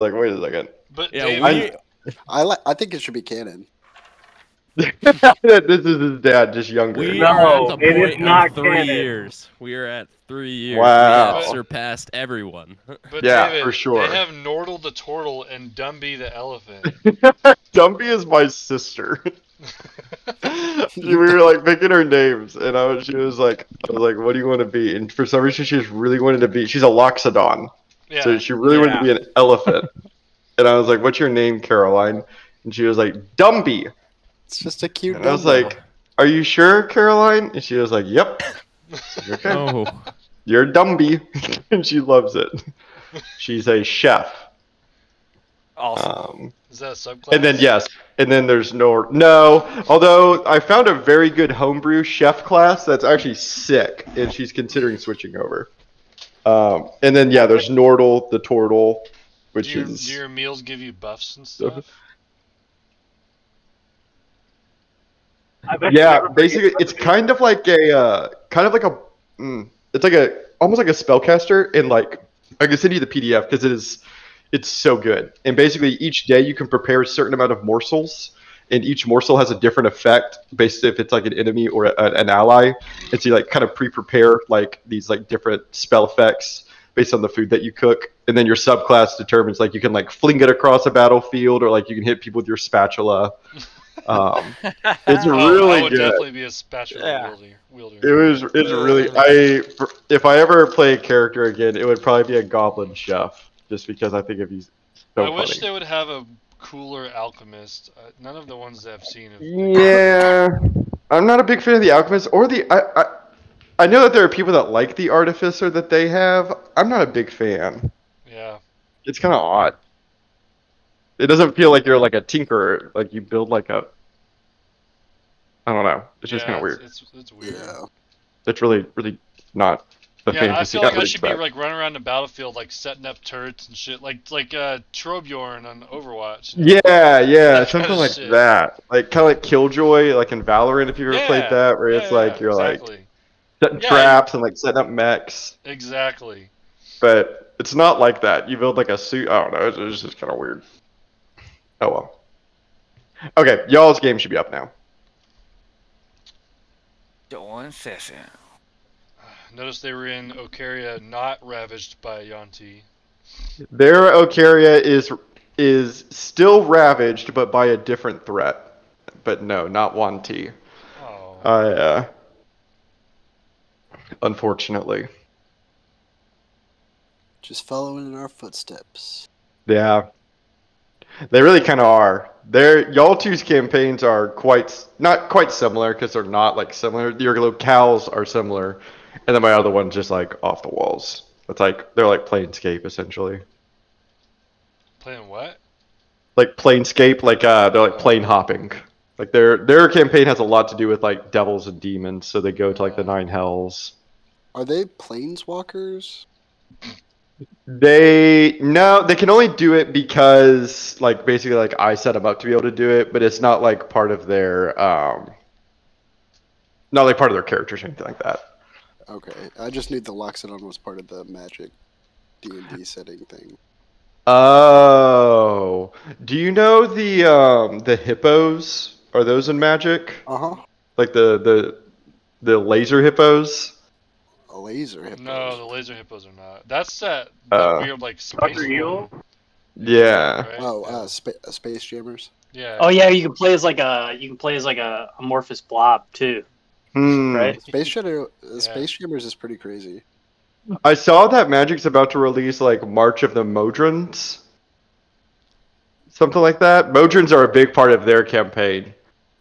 Like, wait a second. But Yeah, David, I think it should be canon. This is his dad, just younger. we No, are at the it is point not of 3 canon. years. We are at 3 years. Wow. We have surpassed everyone. but Yeah, David, for sure. they have Nordle the turtle and Dumby the elephant. Dumpy is my sister. We were like picking her names, and she was like, what do you want to be? And for some reason, she just really wanted to be. She's a loxodon, Yeah. so she really wanted to be an elephant. And I was like, "What's your name, Caroline?" And she was like, "Dumby." It's just a cute. And I was like, "Are you sure, Caroline?" And she was like, "Yep." Okay. Oh, You're Dumby, and she loves it. She's a chef. Awesome. Is that a subclass? And then there's no. Although I found a very good homebrew chef class that's actually sick, and she's considering switching over. And then there's Nordle the turtle, which do is your meals give you buffs and stuff? basically it's kind of like a it's like almost like a spellcaster, and like I can send you the PDF because it's so good. And basically each day you can prepare a certain amount of morsels, and each morsel has a different effect based if it's like an enemy or an ally. And so you like kind of pre-prepare like these like different spell effects based on the food that you cook, and then your subclass determines like you can like fling it across a battlefield, or like you can hit people with your spatula. It's really I would good. definitely be a spatula wielder. It's really if I ever play a character again, it would probably be a goblin chef, just because I think he's so I wish funny. they would have a cooler alchemist. None of the ones that I've seen have. Yeah, I'm not a big fan of the alchemist or the. I know that there are people that like the artificer that they have. I'm not a big fan. Yeah. It's kind of odd. It doesn't feel like you're like a tinkerer. Like you build like a. I don't know. It's just kind of weird. It's weird. Yeah. It's really not the Yeah, I fantasy. feel like I should be like running around the battlefield, like setting up turrets and shit, like Trobjorn on Overwatch. Yeah, something like Shit. that. Like kind of like Killjoy, like in Valorant, if you ever played that, where it's like you're like setting traps and like setting up mechs. Exactly. But it's not like that. You build like a suit. I don't know. It's just kind of weird. Oh well. Okay, y'all's game should be up now. Dawn session. Notice they were in Ocaria, not ravaged by Yanti. Their Ocaria is still ravaged, but by a different threat. But no, not 1T. Oh. Unfortunately. Just following in our footsteps. Yeah. They really kind of are. Y'all two's campaigns are not quite similar, because they're not like similar. Your locales are similar, and then my other one's just like off the walls. It's like they're like Planescape essentially. Playing what? Like Planescape, like they're like plane hopping. Like their campaign has a lot to do with like devils and demons, so they go to like the 9 hells. Are they planeswalkers? They can only do it because like basically like I set them up to be able to do it, but it's not like part of their not like part of their characters or anything like that. Okay, I just knew the Loxodon was part of the Magic D&D setting thing. Oh, do you know the hippos? Are those in Magic? Uh-huh. Like the laser hippos? A laser hippo. No, the laser hippos are not. That's that weird like space one. Yeah. Right? Oh, Space Jammers. Yeah. Oh yeah, you can play as like a amorphous blob too. Right? Space Jammers is pretty crazy. I saw that Magic's about to release like March of the Modrons. Something like that. Modrons are a big part of their campaign.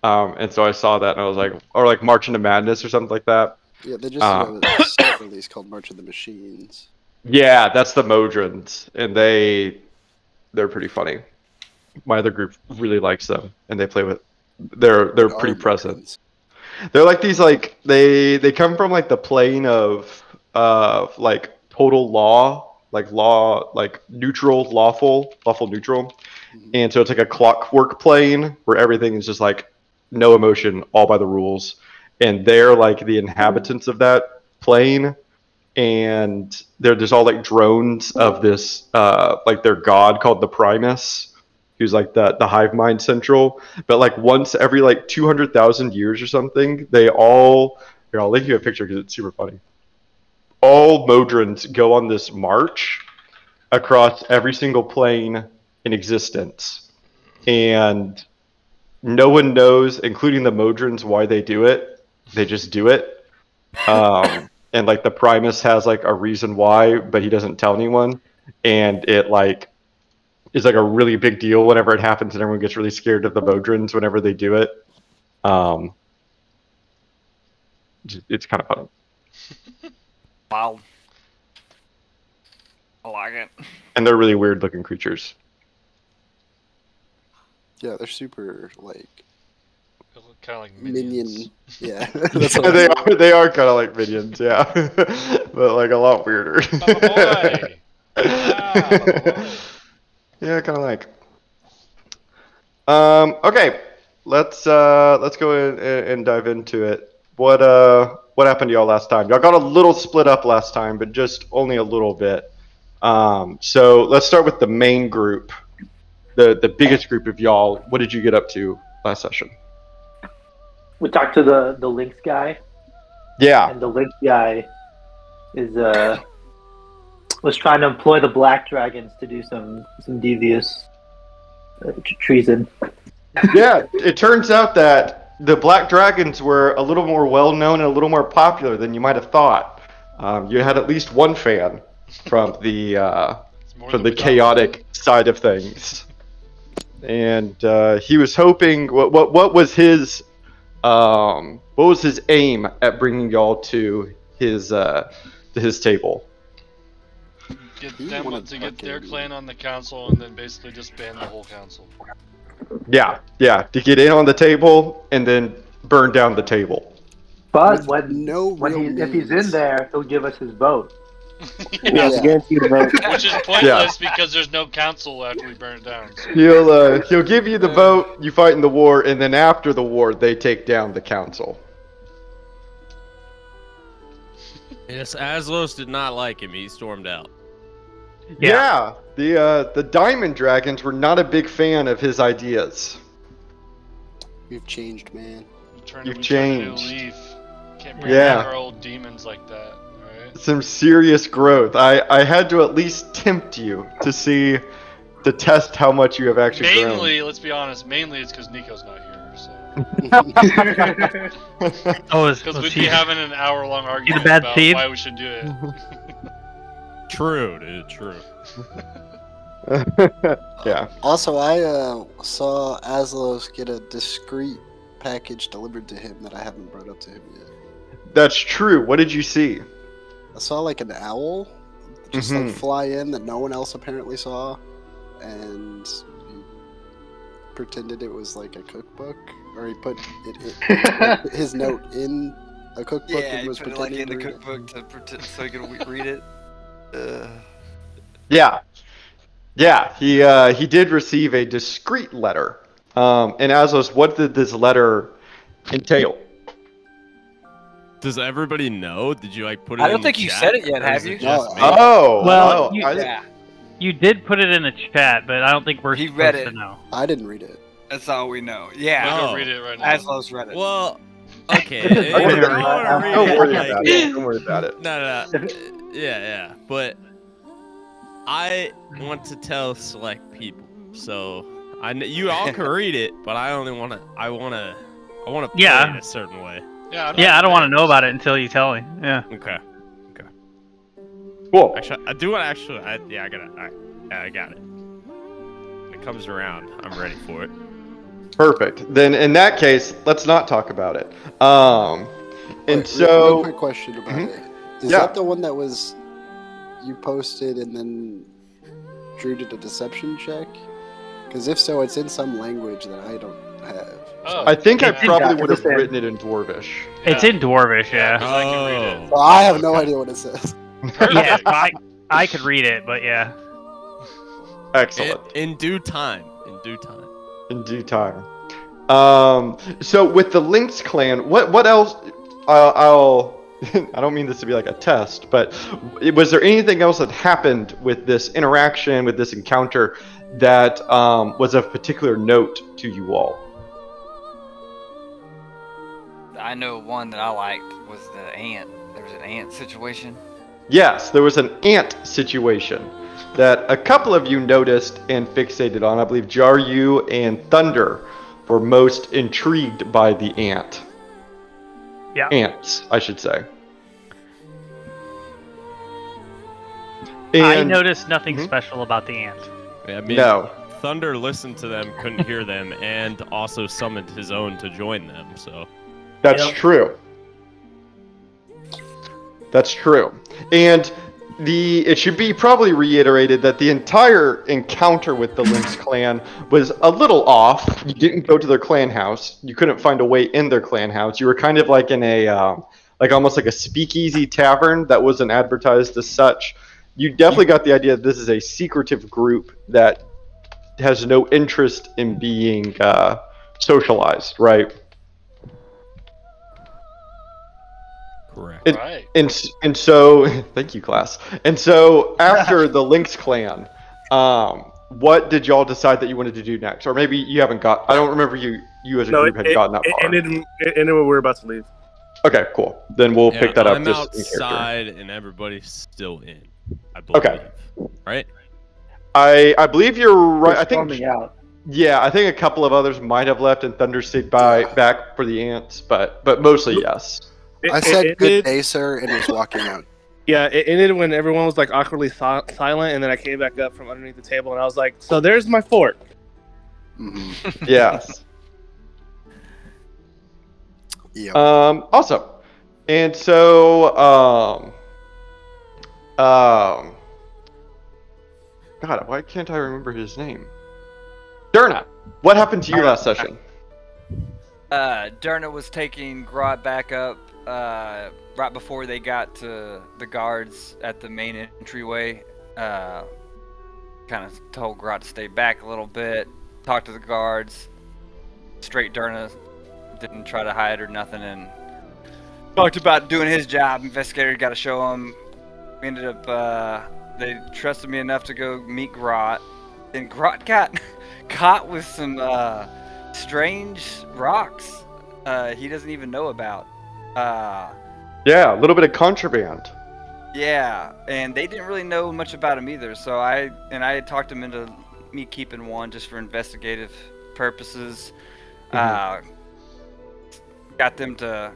And so I saw that and I was like, or like March into Madness or something like that. Yeah, they just have a set release called March of the Machines. Yeah, that's the Modrons, and they're pretty funny. My other group really likes them, and they play with. They're pretty present. They're like these like they come from like the plane of like total law like neutral lawful neutral, and so it's like a clockwork plane where everything is just like no emotion, all by the rules. And they're like the inhabitants of that plane, and there's all like drones of this like their god called the Primus, who's like the hive mind central. But like once every like 200,000 years or something, they all here, I'll link you a picture because it's super funny. All Modrons go on this march across every single plane in existence, and no one knows, including the Modrons, why they do it. They just do it. And like the Primus has like a reason why, but he doesn't tell anyone. And it like is like a really big deal whenever it happens, and everyone gets really scared of the Modrons whenever they do it. It's kind of funny. Wow. I like it. And they're really weird looking creatures. Yeah, they're super like Kind of like minion. minions. Yeah, that's what They are kind of like minions, yeah, but like a lot weirder. Baba boy. Baba boy. Yeah, kind of like. Okay, let's go in and dive into it. What happened to y'all last time? Y'all got a little split up last time, but just only a little bit. So let's start with the main group, the biggest group of y'all. What did you get up to last session? We talked to the Lynx guy, Yeah. and the Lynx guy is was trying to employ the Black Dragons to do some devious treason. Yeah, it turns out that the Black Dragons were a little more well-known and a little more popular than you might have thought. You had at least one fan from the chaotic side of things, and he was hoping. What was his aim at bringing y'all to his table? Get them to get their clan on the council, and then basically disband the whole council. Yeah, to get in on the table and then burn down the table. But if he's in there, he'll give us his vote. Yeah. Guaranteed vote. Which is pointless because there's no council after we burn it down. So. He'll give you the vote, you fight in the war, and then after the war, they take down the council. Yes, Aslos did not like him. He stormed out. Yeah, the Diamond Dragons were not a big fan of his ideas. You've changed, man. You've changed. Can't bring back our old demons like that. Right? Some serious growth. I had to at least tempt you to test how much you have actually grown. Let's be honest, mainly it's because Nico's not here. So. Because we'd be having an hour-long argument about why we should do it. True, dude. True. Yeah. Also, I saw Aslos get a discreet package delivered to him that I haven't brought up to him yet. That's true. What did you see? I saw like an owl just like fly in that no one else apparently saw, and he pretended it was like a cookbook, or he put his note in a cookbook and was pretending in the cookbook to pretend so he could read it. Yeah, he did receive a discreet letter. And Aslos, what did this letter entail? Does everybody know? Did you like put it? I don't think you said it yet, have you? Well, you did put it in the chat, but I don't think we're supposed to know. I didn't read it. That's all we know. Yeah, I'll read it right now. Aslos read it. Well, okay. Don't worry about it. No. Yeah. But I want to tell select people, so you all can read it, but I want to play it a certain way. Yeah, I don't want to know about it until you tell me. Yeah. Okay. Cool. Actually, I do want to actually. I got it. It comes around. I'm ready for it. Perfect. Then in that case, let's not talk about it. One quick question about it. Is that the one that was you posted and then Drew did a deception check? Because if so, it's in some language that I don't have. Oh. I think I probably would have written it in Dwarvish. Yeah. It's in Dwarvish, yeah. I can read it. Well, I have no idea what it says. Yeah, I could read it, but yeah. Excellent. In due time. In due time. So with the Lynx clan, what else? I don't mean this to be like a test, but was there anything else that happened with this interaction, with this encounter, that was of particular note to you all? I know one that I liked was the ant. There was an ant situation. Yes, there was an ant situation that a couple of you noticed and fixated on. I believe Jaryu and Thunder were most intrigued by the ant. Yeah. Ants, I should say. I noticed nothing special about the ant. Yeah, I mean, no. Thunder listened to them, couldn't hear them, and also summoned his own to join them, so... That's true. That's true. And it should be probably reiterated that the entire encounter with the Lynx clan was a little off. You didn't go to their clan house. You couldn't find a way in their clan house. You were kind of like in a, like almost like a speakeasy tavern that wasn't advertised as such. You definitely got the idea that this is a secretive group that has no interest in being socialized, right? Correct. And so, thank you, class. And so, after the Lynx clan, what did y'all decide that you wanted to do next? Or maybe you haven't got. I don't remember you as a group had gotten that far. It ended when we were about to leave. Okay, cool. Then we'll pick that up. I'm just outside and everybody's still in. I believe. Okay. Right. I believe you're right. I think. Out. Yeah, I think a couple of others might have left, and Thunder stayed back for the ants, but mostly yes. I said good day, sir, and was walking out. Yeah, it ended when everyone was like awkwardly silent, and then I came back up from underneath the table, and I was like, "So there's my fort." Mm-hmm. Yes. Yeah. Awesome. And so, God, why can't I remember his name? Durna, what happened to you last session? Durna was taking Grot back up right before they got to the guards at the main entryway. Kind of told Grot to stay back a little bit, talk to the guards. Straight Durna, didn't try to hide or nothing, and talked about doing his job. Investigator got to show him. We ended up, they trusted me enough to go meet Grot. And Grot got caught with some strange rocks he doesn't even know about. Yeah, a little bit of contraband. Yeah, and they didn't really know much about him either. So I had talked him into me keeping one just for investigative purposes. Mm-hmm. Got them to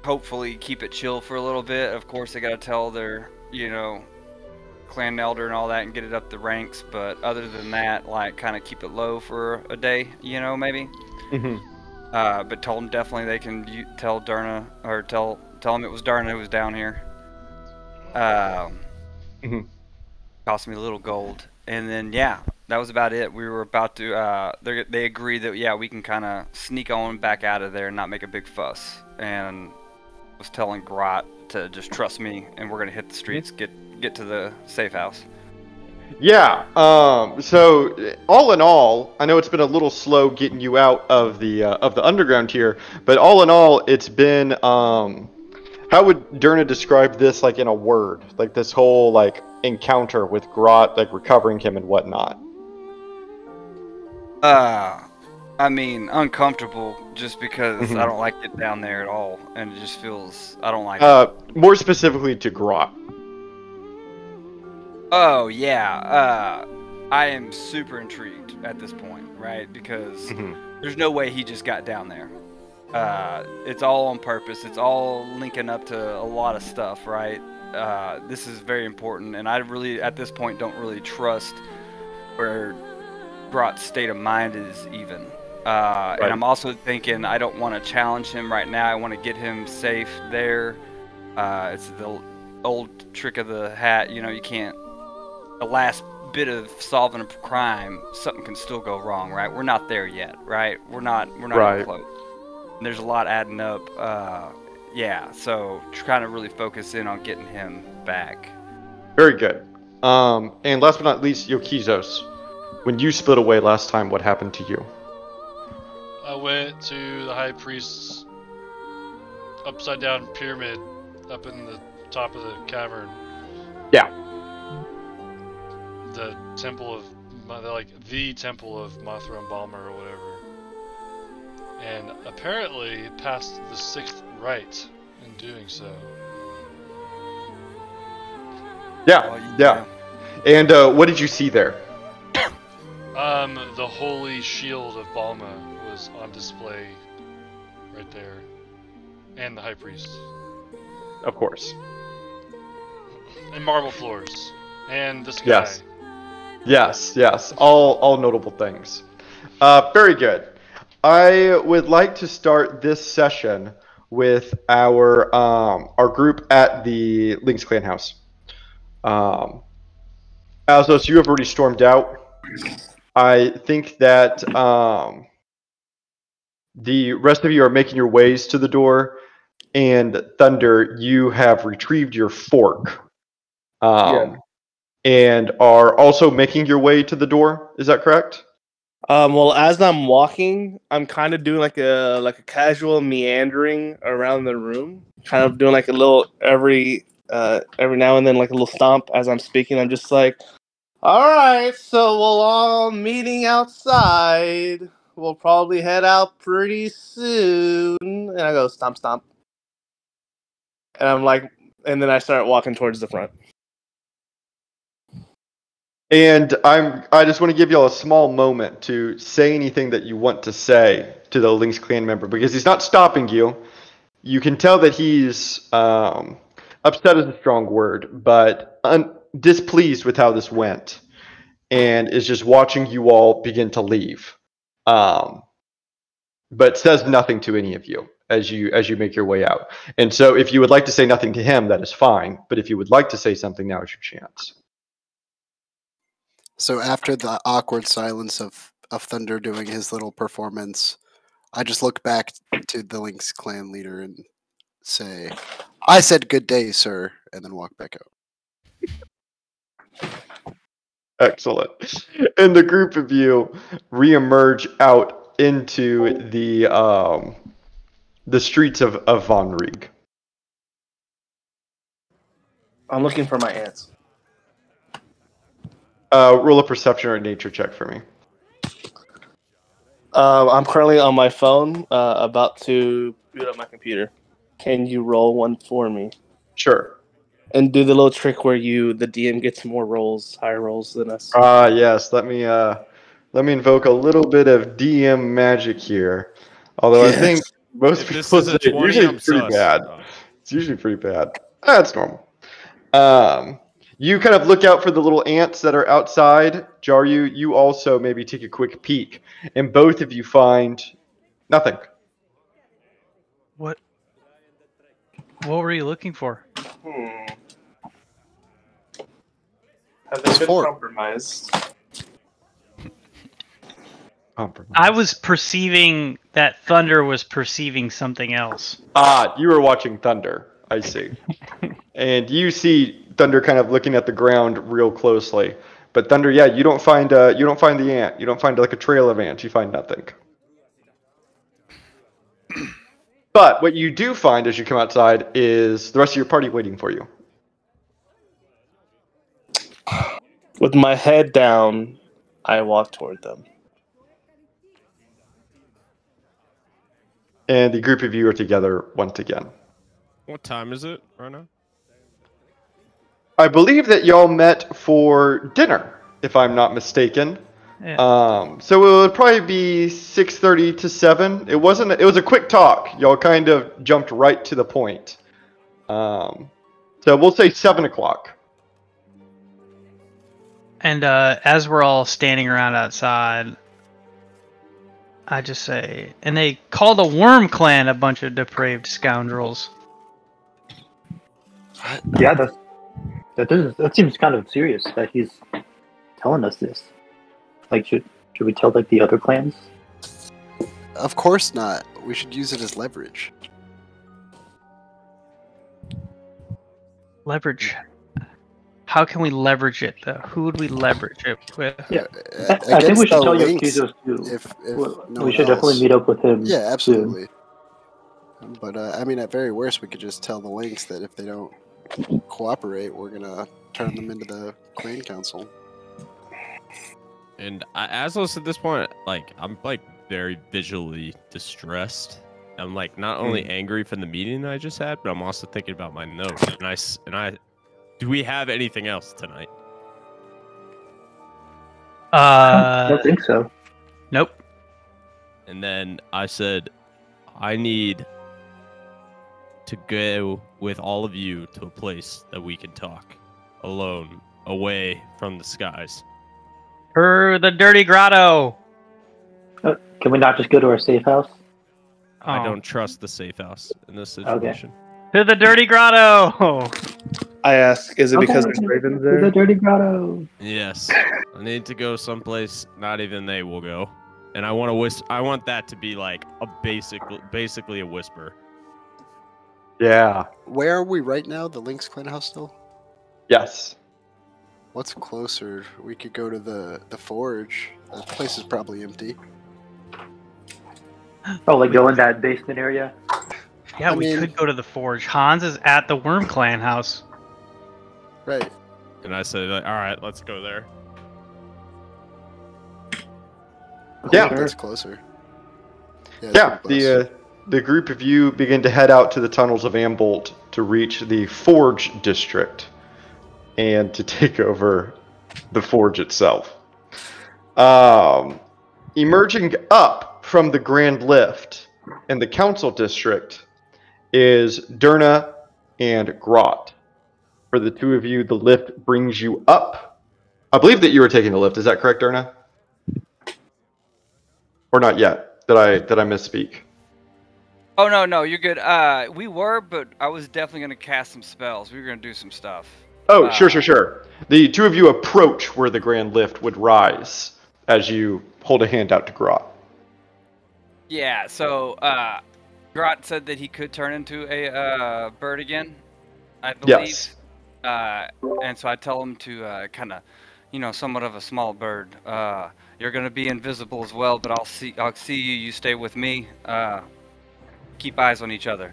hopefully keep it chill for a little bit. Of course, they got to tell their, clan elder and all that and get it up the ranks. But other than that, like, kind of keep it low for a day, maybe. Mm-hmm. But told them definitely they can tell Durna, or tell them it was Durna who was down here. Cost me a little gold, and then that was about it. We were about to. They agreed that we can kind of sneak on back out of there and not make a big fuss. And was telling Grot to just trust me, and we're gonna hit the streets, get to the safe house. Yeah. So all in all, I know it's been a little slow getting you out of the underground here, but all in all, it's been. How would Durna describe this, like, in a word? Like, this whole, like, encounter with Grot, like, recovering him and whatnot. I mean, uncomfortable, just because I don't like it down there at all, and it just feels I don't like it. More specifically to Grot. Oh yeah, I am super intrigued at this point, right? Because there's no way he just got down there. It's all on purpose. It's all linking up to a lot of stuff, right? This is very important, and I really, at this point, don't really trust where Grot's state of mind is even. Right. And I'm also thinking I don't want to challenge him right now. I want to get him safe there. It's the old trick of the hat. You can't. The last bit of solving a crime, something can still go wrong, right? We're not there yet, right? We're not right. Even close. And there's a lot adding up. So trying to really focus in on getting him back. Very good. And last but not least, Yokizos. When you split away last time, what happened to you? I went to the high priest's upside down pyramid up in the top of the cavern. Yeah. The temple of, the temple of Mothra and Balmer or whatever. And apparently passed the 6th rite in doing so. Yeah. And what did you see there? The holy shield of Balma was on display right there. And the high priest. Of course. And marble floors. And the sky. Yes. All notable things. Very good. I would like to start this session with our group at the Lynx Clan house. Azos, you have already stormed out. I think that the rest of you are making your ways to the door, and Thunder, you have retrieved your fork, and are also making your way to the door. Is that correct? Well, as I'm walking, I'm kind of doing like a casual meandering around the room, kind of doing like a little every now and then, like a little stomp as I'm speaking. I'm just like, all right, so we'll all meeting outside. We'll probably head out pretty soon. And I go stomp, stomp, and I'm like, and then I start walking towards the front. And I just want to give y'all a small moment to say anything that you want to say to the Lynx Clan member, because he's not stopping you. You can tell that he's upset is a strong word, but displeased with how this went, and is just watching you all begin to leave. But says nothing to any of you as you make your way out. And so if you would like to say nothing to him, that is fine. But if you would like to say something, now is your chance. So after the awkward silence of Thunder doing his little performance, I just look back to the Lynx clan leader and say, "I said good day, sir," and then walk back out. Excellent. And the group of you reemerge out into the streets of Von Rieg. I'm looking for my aunts. Roll a perception or a nature check for me. I'm currently on my phone, about to boot up my computer. Can you roll one for me? Sure. And do the little trick where the DM gets more rolls, higher rolls than us. Yes. Let me invoke a little bit of DM magic here. Although Yes. I think most people say it's usually pretty bad. It's usually pretty bad. That's normal. You kind of look out for the little ants that are outside. Jaryu, you also maybe take a quick peek, and both of you find nothing. What were you looking for? Have they been compromised? I was perceiving that Thunder was perceiving something else. You were watching Thunder. I see. And you see Thunder kind of looking at the ground real closely. But Thunder, yeah, you don't find the ant. You don't find like a trail of ants. You find nothing. But what you do find as you come outside is the rest of your party waiting for you. With my head down, I walk toward them. And the group of you are together once again. What time is it right now? I believe that y'all met for dinner, if I'm not mistaken. Yeah. So it would probably be 6:30 to 7. It was a quick talk. Y'all kind of jumped right to the point. So we'll say 7 o'clock. And as we're all standing around outside, I just say, and they call the Worm Clan a bunch of depraved scoundrels. Yeah, that seems kind of serious that he's telling us this. Like, should we tell like the other clans? Of course not. We should use it as leverage. Leverage. How can we leverage it, though? Who would we leverage it with? Yeah, I think we should tell Yoshizos too. If we should definitely meet up with him. Yeah, absolutely. But I mean, at very worst, we could just tell the Lynx that if they don't cooperate, we're gonna turn them into the clan council. And as also at this point, like I'm like very visually distressed. I'm like not only angry from the meeting that I just had, but I'm also thinking about my note. And I, do we have anything else tonight? I don't think so. Nope. And then I said, I need to go with all of you to a place that we can talk alone, away from the skies. For the dirty grotto. Can we not just go to our safe house? I Oh. don't trust the safe house in this situation. To the dirty grotto. I ask, is it because Okay, there's ravens to the there? dirty grotto. Yes, I need to go someplace not even they will go, and I want to I want that to be like a basically a whisper. Yeah. Where are we right now? The Lynx clan house still? Yes. What's closer? We could go to the forge. The place is probably empty. Oh, like go in that basement area? Yeah, I we mean- could go to the forge. Hans is at the Worm Clan house. Right. And I said, like, all right, let's go there. Yeah. Sure. That's closer. Yeah, it's the group of you begin to head out to the tunnels of Ambolt to reach the Forge district and to take over the Forge itself. Emerging up from the Grand Lift in the Council district is Durna and Grot. For the two of you, the lift brings you up. I believe that you were taking the lift. Is that correct, Durna? Or not yet? Did I misspeak? Oh no, you're good. We were, but I was definitely gonna cast some spells. We were gonna do some stuff. Oh, sure. The two of you approach where the grand lift would rise as you hold a hand out to Grot. Yeah. So, Grot said that he could turn into a bird again, I believe. Yes. And so I tell him to kind of, somewhat of a small bird. You're gonna be invisible as well, but I'll see you. You stay with me. Keep eyes on each other,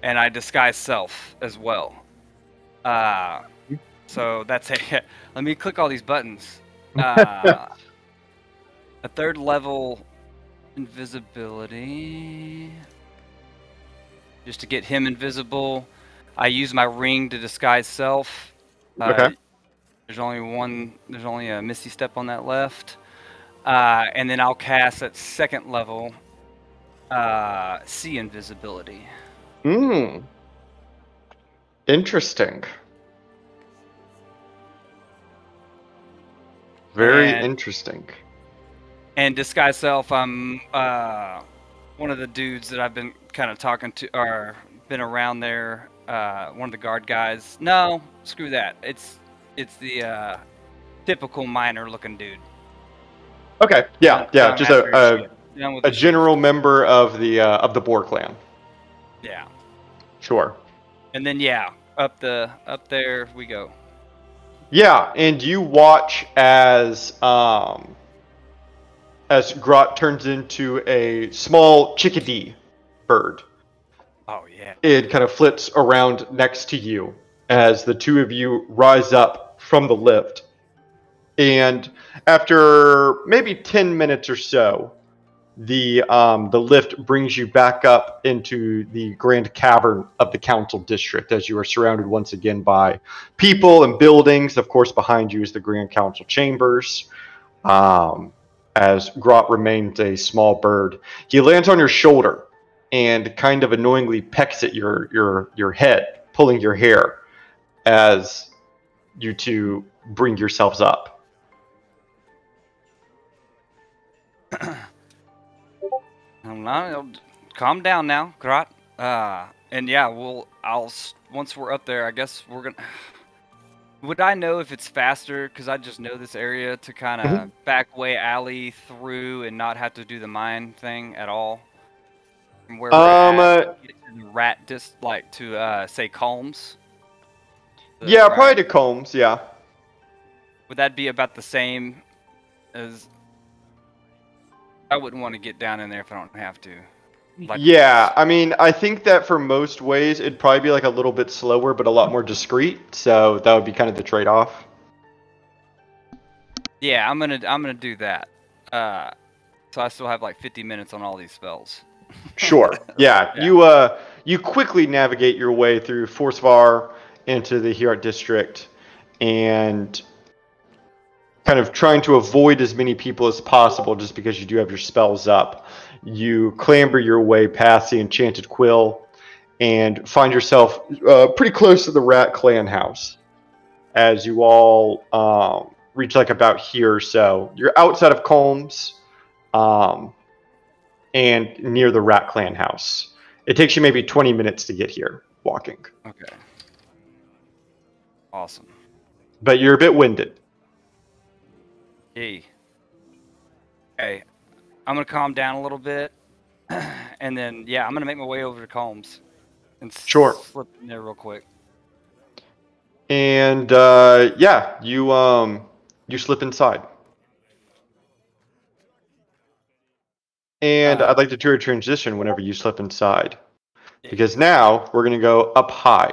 and I disguise self as well. So that's a. Let me click all these buttons. A third level invisibility. Just to get him invisible, I use my ring to disguise self. Okay. There's only a misty step on that left, and then I'll cast at second level. See invisibility. Interesting. Very And- interesting. And disguise self, I'm one of the dudes that I've been kind of talking to, or been around there. One of the guard guys. No, screw that. It's the typical miner-looking dude. Okay. Yeah. Just After a shit. Done with a the shit. general member of the Boar clan. Yeah. Sure. And then up there we go. Yeah, and you watch as Grot turns into a small chickadee bird. Oh yeah. It kind of flits around next to you as the two of you rise up from the lift. And after maybe 10 minutes or so, the lift brings you back up into the grand cavern of the council district as you are surrounded once again by people and buildings. Of course, behind you is the grand council chambers. As Grot remains a small bird, he lands on your shoulder and kind of annoyingly pecks at your head, pulling your hair as you two bring yourselves up. Calm down now, Grot. And yeah, once we're up there, I guess we're gonna. Would I know if it's faster? Because I just know this area to kind of back way alley through and not have to do the mine thing at all. From where we're at, get to the rat to say Calms. Yeah, probably to Combs. Yeah. Would that be about the same as? I wouldn't want to get down in there if I don't have to. Like, Yeah, I mean, I think that for most ways it'd probably be like a little bit slower, but a lot more discreet. So that would be kind of the trade-off. yeah, I'm gonna do that. So I still have like 50 minutes on all these spells. Sure. Yeah. Yeah. You quickly navigate your way through Forsvar into the Herat district, and kind of trying to avoid as many people as possible, just because you do have your spells up. You clamber your way past the Enchanted Quill, and find yourself pretty close to the Rat Clan house. As you all reach like about here or so, you're outside of Colmes. And near the Rat Clan house. It takes you maybe 20 minutes to get here, walking. Okay. Awesome. But you're a bit winded. Hey. Okay. I'm gonna calm down a little bit, and then I'm gonna make my way over to Combs, and Sure. slip in there real quick. And you slip inside. And I'd like to do a transition whenever you slip inside, because now we're gonna go up high.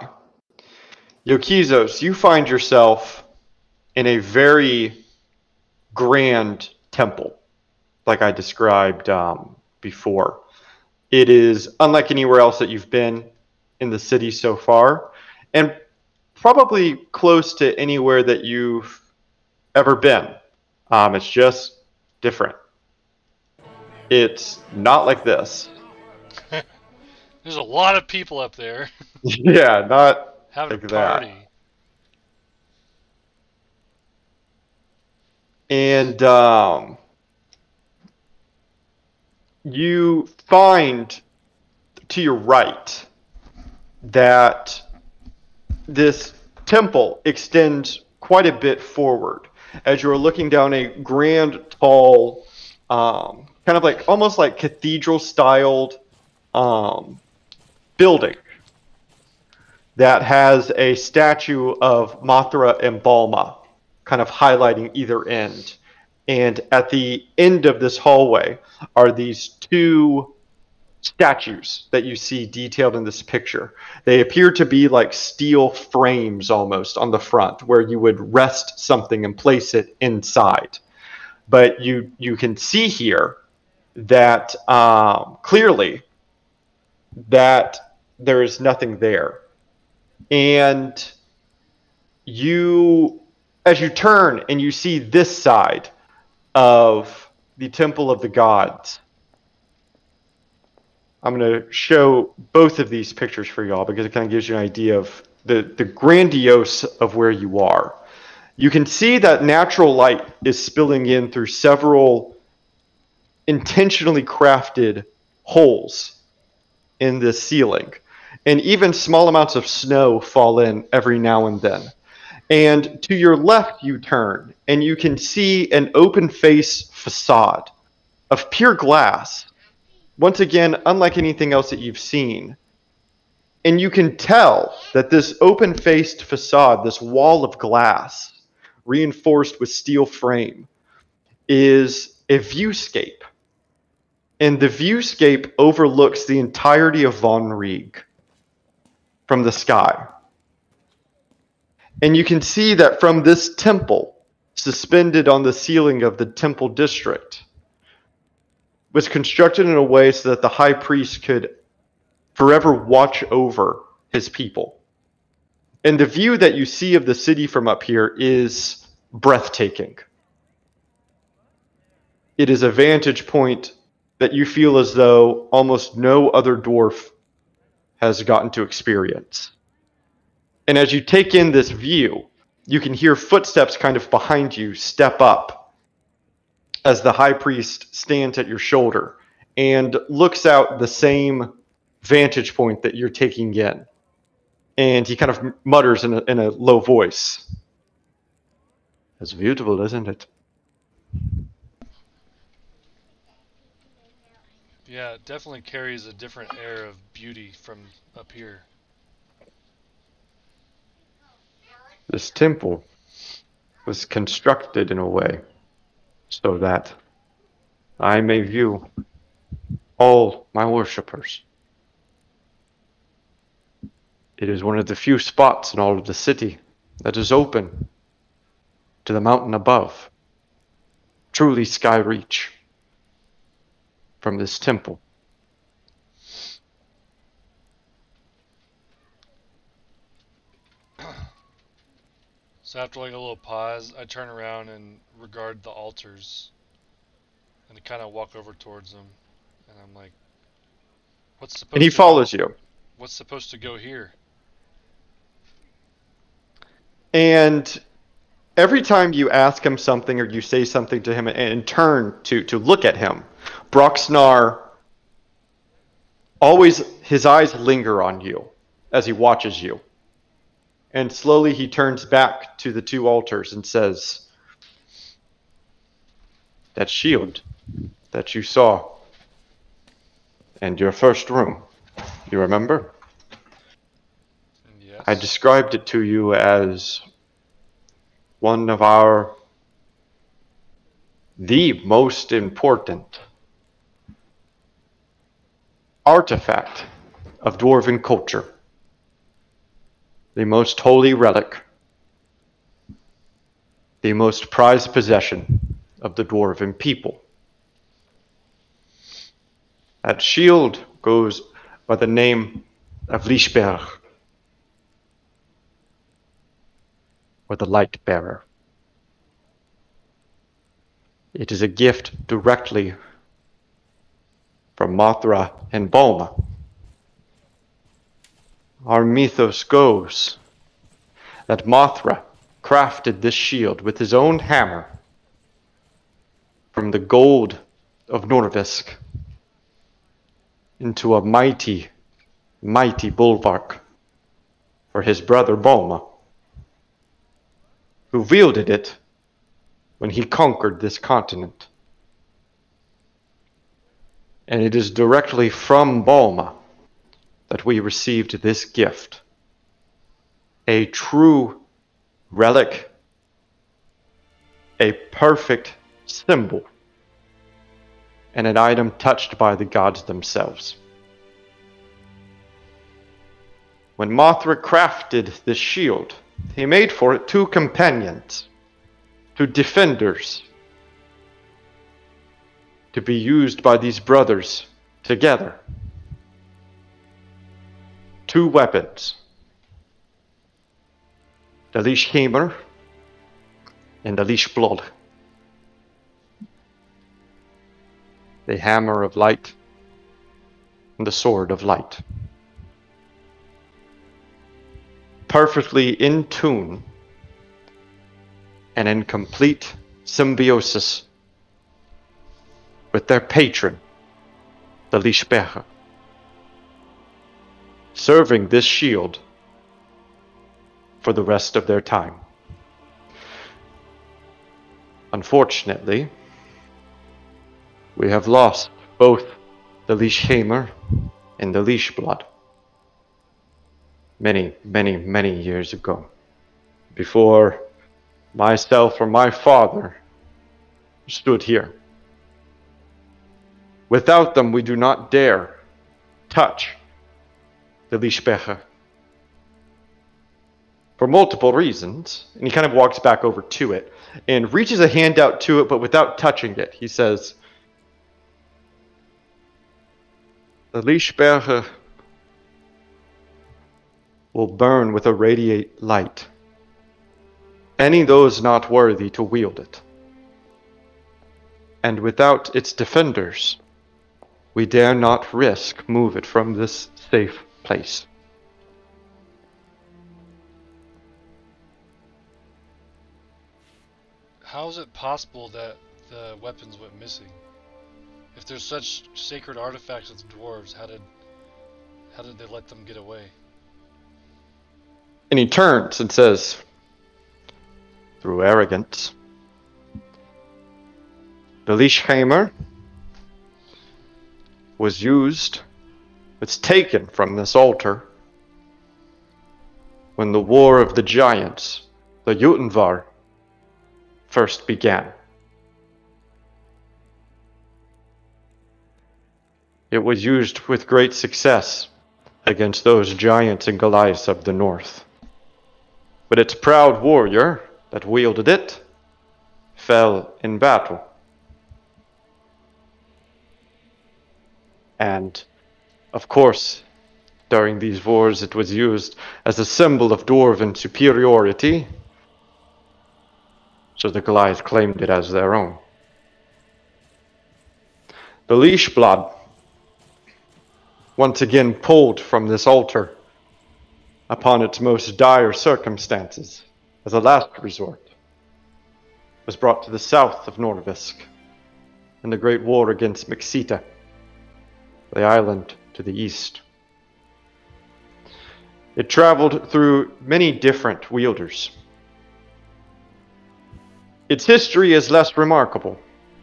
Yokizos, you find yourself in a very grand temple, like I described before. It is unlike anywhere else that you've been in the city so far, and probably close to anywhere that you've ever been. It's just different. It's not like this. There's a lot of people up there. Yeah, not having like a party. that. And you find to your right that this temple extends quite a bit forward as you're looking down a grand, tall, kind of like almost like cathedral-styled building that has a statue of Mothra and Balma kind of highlighting either end. And at the end of this hallway are these two statues that you see detailed in this picture. They appear to be like steel frames almost on the front, where you would rest something and place it inside. But you can see here that clearly that there is nothing there. And as you turn and you see this side of the Temple of the Gods, I'm going to show both of these pictures for y'all because it kind of gives you an idea of the grandiose of where you are. You can see that natural light is spilling in through several intentionally crafted holes in the ceiling. And even small amounts of snow fall in every now and then. And to your left you turn, and you can see an open-face facade of pure glass. Once again, unlike anything else that you've seen. And you can tell that this open-faced facade, this wall of glass, reinforced with steel frame, is a viewscape. And the viewscape overlooks the entirety of Von Rieg from the sky. And you can see that from this temple, suspended on the ceiling of the temple district, was constructed in a way so that the high priest could forever watch over his people. And the view that you see of the city from up here is breathtaking. It is a vantage point that you feel as though almost no other dwarf has gotten to experience. And as you take in this view, you can hear footsteps kind of behind you step up as the high priest stands at your shoulder and looks out the same vantage point that you're taking in. And he kind of mutters in a low voice. It's beautiful, isn't it? Yeah, it definitely carries a different air of beauty from up here. This temple was constructed in a way so that I may view all my worshippers. It is one of the few spots in all of the city that is open to the mountain above. Truly sky reach from this temple. So after like a little pause, I turn around and regard the altars, and I kind of walk over towards them, and I'm like, "What's supposed?" And he to follows go? you. What's supposed to go here? And every time you ask him something or you say something to him and turn to look at him, Broxnar always, his eyes linger on you as he watches you. And slowly he turns back to the two altars and says, that shield that you saw in your first room, you remember? Yes. I described it to you as one of the most important artifact of dwarven culture. The most holy relic, the most prized possession of the dwarven people. That shield goes by the name of Lichberg, or the Light Bearer. It is a gift directly from Mothra and Bulma. Our mythos goes that Mothra crafted this shield with his own hammer from the gold of Norvisk into a mighty, mighty bulwark for his brother Bulma, who wielded it when he conquered this continent. And it is directly from Bulma that we received this gift. A true relic, a perfect symbol, and an item touched by the gods themselves. When Mothra crafted this shield, he made for it two companions, two defenders, to be used by these brothers together. Two weapons, the Lich Hammer and the Lich Blood. The hammer of light and the sword of light. Perfectly in tune and in complete symbiosis with their patron, the Lichberger, serving this shield for the rest of their time. Unfortunately, we have lost both the Lich Hammer and the Lich Blood many, many, many years ago, before myself or my father stood here. Without them, we do not dare touch the Lichberger for multiple reasons. And he kind of walks back over to it and reaches a hand out to it, but without touching it. He says, the Lichberger will burn with a radiate light, any those not worthy to wield it. And without its defenders, we dare not risk move it from this safe place. How is it possible that the weapons went missing? If there's such sacred artifacts with dwarves, how did they let them get away? And he turns and says, through arrogance, the Lich Hammer was used, it's taken from this altar when the War of the Giants, the Jotunvar, first began. It was used with great success against those giants and Goliaths of the north. But its proud warrior that wielded it fell in battle. And, of course, during these wars it was used as a symbol of dwarven superiority, so the Goliath claimed it as their own. The leash blood, once again pulled from this altar upon its most dire circumstances as a last resort, was brought to the south of Norvisk in the great war against Mixita, the island to the east. It traveled through many different wielders. Its history is less remarkable.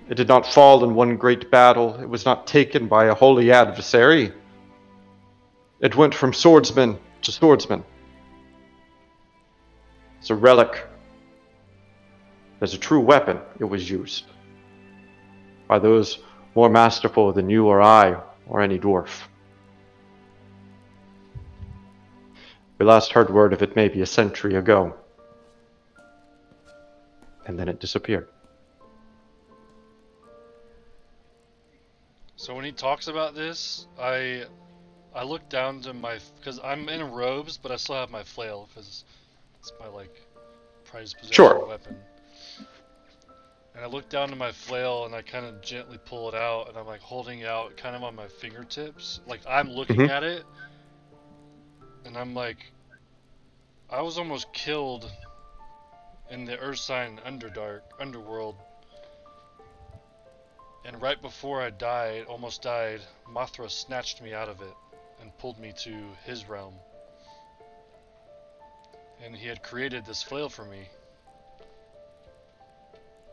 It did not fall in one great battle. It was not taken by a holy adversary. It went from swordsman to swordsman. As a relic, as a true weapon, it was used by those more masterful than you or I or any dwarf. We last heard word of it maybe a century ago, and then it disappeared. So when he talks about this, I look down to my, because I'm in robes, but I still have my flail because it's my prized possession weapon. And I look down to my flail and I kind of gently pull it out, and I'm holding it out kind of on my fingertips, I'm looking at it, and I'm I was almost killed in the Ursine underworld. And right before I almost died, Mothra snatched me out of it and pulled me to his realm. And he had created this flail for me.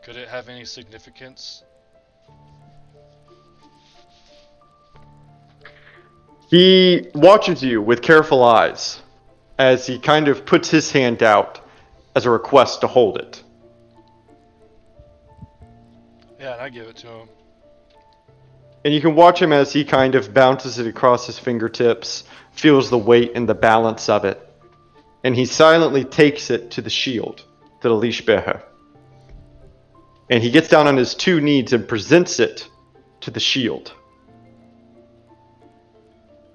Could it have any significance? He watches you with careful eyes as he kind of puts his hand out as a request to hold it. Yeah, and I give it to him. And you can watch him as he kind of bounces it across his fingertips, feels the weight and the balance of it, and he silently takes it to the shield, to the leash bearer. And he gets down on his 2 knees and presents it to the shield.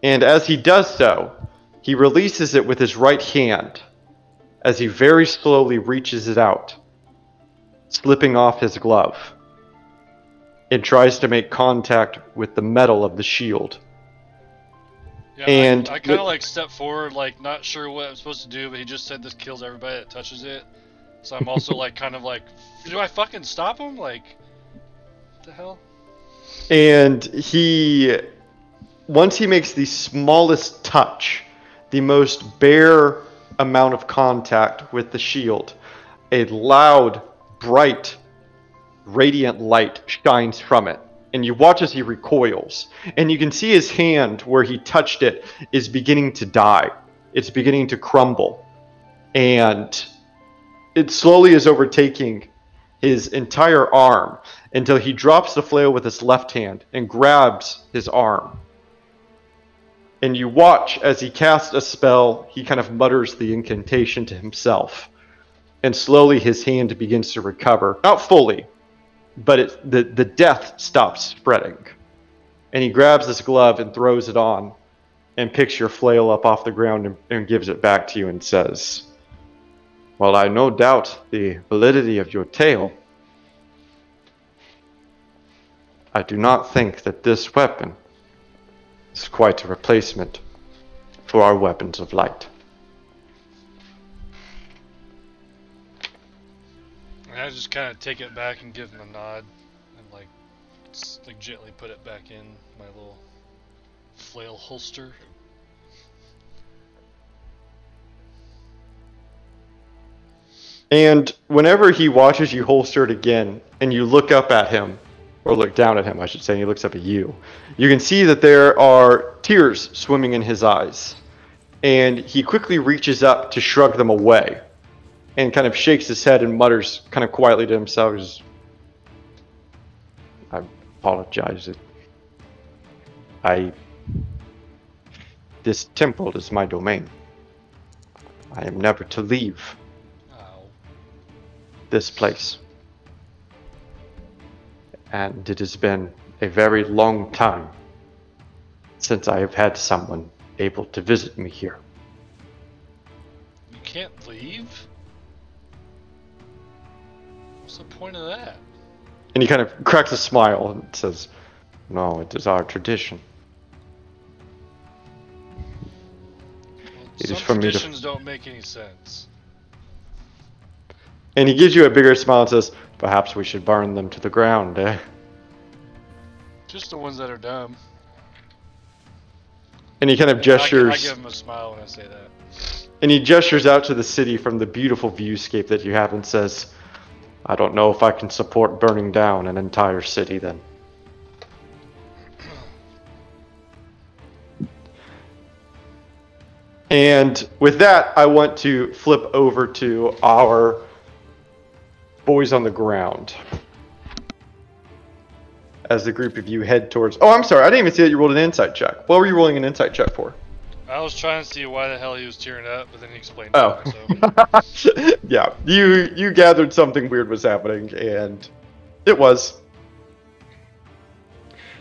And as he does so, he releases it with his right hand as he very slowly reaches it out, slipping off his glove, and tries to make contact with the metal of the shield. Yeah, and I kind of step forward, not sure what I'm supposed to do, but he just said this kills everybody that touches it. So I'm also do I fucking stop him? What the hell? And once he makes the smallest touch, the most bare amount of contact with the shield, a loud, bright, radiant light shines from it. And you watch as he recoils. And you can see his hand where he touched it is beginning to die. It's beginning to crumble. And it slowly is overtaking his entire arm until he drops the flail with his left hand and grabs his arm. And you watch as he casts a spell, he kind of mutters the incantation to himself. And slowly his hand begins to recover. Not fully, but the death stops spreading. And he grabs this glove and throws it on and picks your flail up off the ground and gives it back to you and says, "Well, I no doubt the validity of your tale. I do not think that this weapon is quite a replacement for our weapons of light." And I just kind of take it back and give him a nod, and gently put it back in my little flail holster. And whenever he watches you holster it again, and you look up at him, or look down at him, I should say, and he looks up at you, you can see that there are tears swimming in his eyes. And he quickly reaches up to shrug them away, and kind of shakes his head and mutters kind of quietly to himself, "I apologize. This temple is my domain. I am never to leave this place. And it has been a very long time since I have had someone able to visit me here. You can't leave? What's the point of that? And he kind of cracks a smile and says, "No, it is our tradition. It is for me to..." Traditions don't make any sense. And he gives you a bigger smile and says, "Perhaps we should burn them to the ground, eh?" Just the ones that are dumb. And he kind of gestures. I give him a smile when I say that. And he gestures out to the city from the beautiful viewscape that you have and says, "I don't know if I can support burning down an entire city then." And with that, I want to flip over to our boys on the ground. As the group of you head towards... Oh, I'm sorry. I didn't even see that you rolled an insight check. What were you rolling an insight check for? I was trying to see why the hell he was tearing up, but then he explained Oh. it. So. Yeah. You gathered something weird was happening, and it was.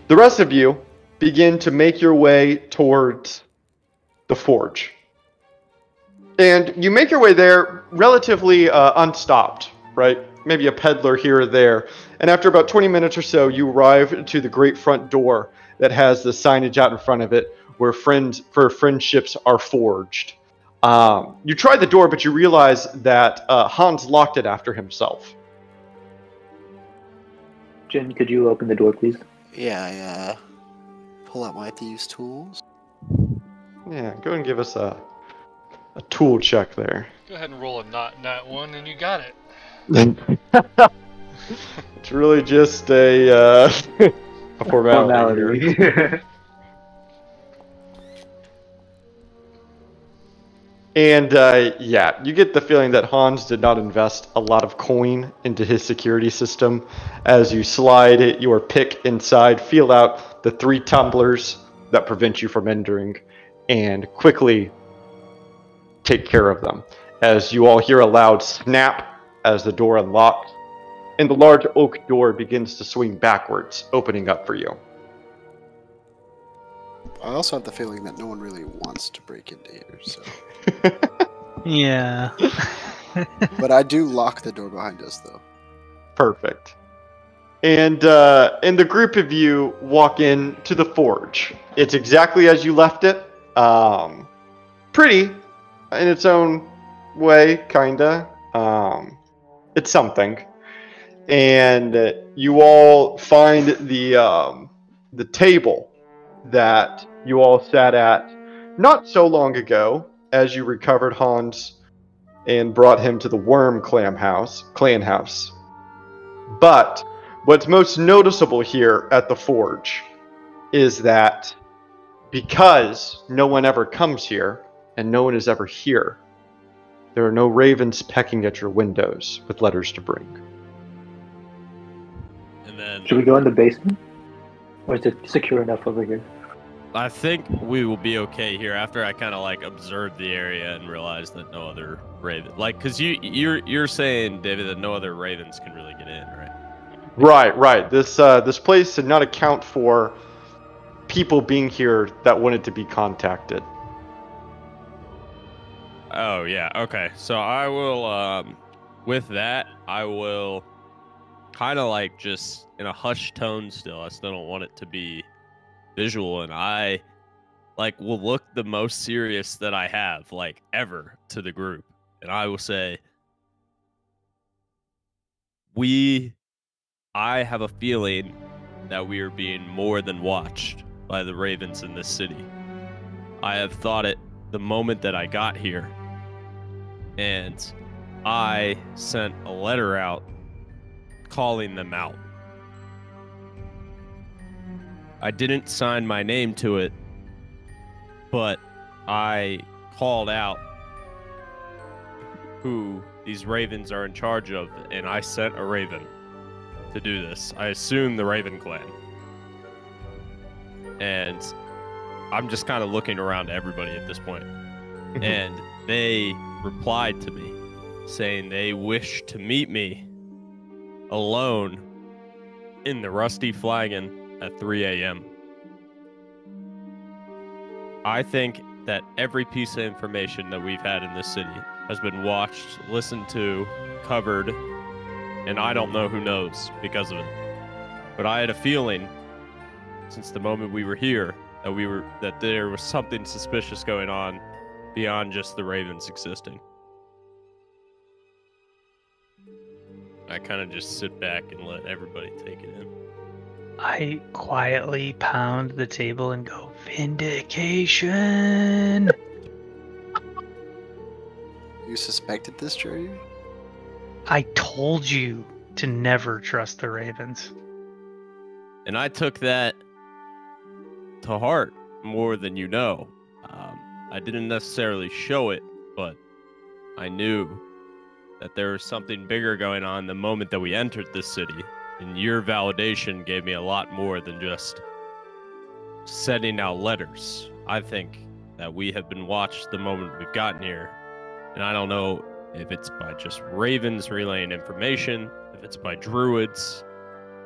The rest of you begin to make your way towards the forge. And you make your way there relatively unstopped, right? Maybe a peddler here or there. And after about 20 minutes or so, you arrive to the great front door that has the signage out in front of it where friendships are forged. You try the door, but you realize that Hans locked it after himself. Jin, could you open the door, please? Yeah, I pull out my thieves' tools. Yeah, go and give us a tool check there. Go ahead and roll a not one, and you got it. It's really just a formality. And yeah, you get the feeling that Hans did not invest a lot of coin into his security system. As you slide your pick inside, feel out the 3 tumblers that prevent you from entering, and quickly take care of them. As you all hear a loud snap as the door unlocks, and the large oak door begins to swing backwards, opening up for you. I also have the feeling that no one really wants to break into here, so... Yeah. But I do lock the door behind us, though. Perfect. And the group of you walk in to the forge. It's exactly as you left it. Pretty in its own way, kinda. It's something. And you all find the table that you all sat at not so long ago, as you recovered Hans and brought him to the Worm Clan House. But what's most noticeable here at the forge is that because no one ever comes here and no one is ever here, there are no ravens pecking at your windows with letters to bring. And then Should we go in the basement? Or is it secure enough over here? I think we will be okay here after I kind of like observed the area and realized that no other raven, like, cause you're saying, David, that no other ravens can really get in, right? Right. This place did not account for people being here that wanted to be contacted. Oh yeah, okay. So I will, with that, I will kind of like just in a hushed tone still. I still don't want it to be visual, and I like will look the most serious that I have like ever to the group, and I will say, I have a feeling that we are being more than watched by the ravens in this city. I have thought it the moment that I got here, and I sent a letter out calling them out. I didn't sign my name to it, but I called out who these ravens are in charge of, and I sent a raven to do this. I assume the Raven Clan. and I'm just kind of looking around everybody at this point. And they replied to me saying they wish to meet me alone in the Rusty Flagon at 3 a.m. I think that every piece of information that we've had in this city has been watched, listened to, covered, and I don't know who knows because of it. But I had a feeling since the moment we were here that there was something suspicious going on beyond just the Ravens existing. I kind of just sit back and let everybody take it in. I quietly pound the table and go, "Vindication!" You suspected this, Jerry? I told you to never trust the Ravens. And I took that to heart more than you know. I didn't necessarily show it, but I knew that there was something bigger going on the moment that we entered this city. And your validation gave me a lot more than just sending out letters. I think that we have been watched the moment we've gotten here. And I don't know if it's by just Ravens relaying information, if it's by Druids.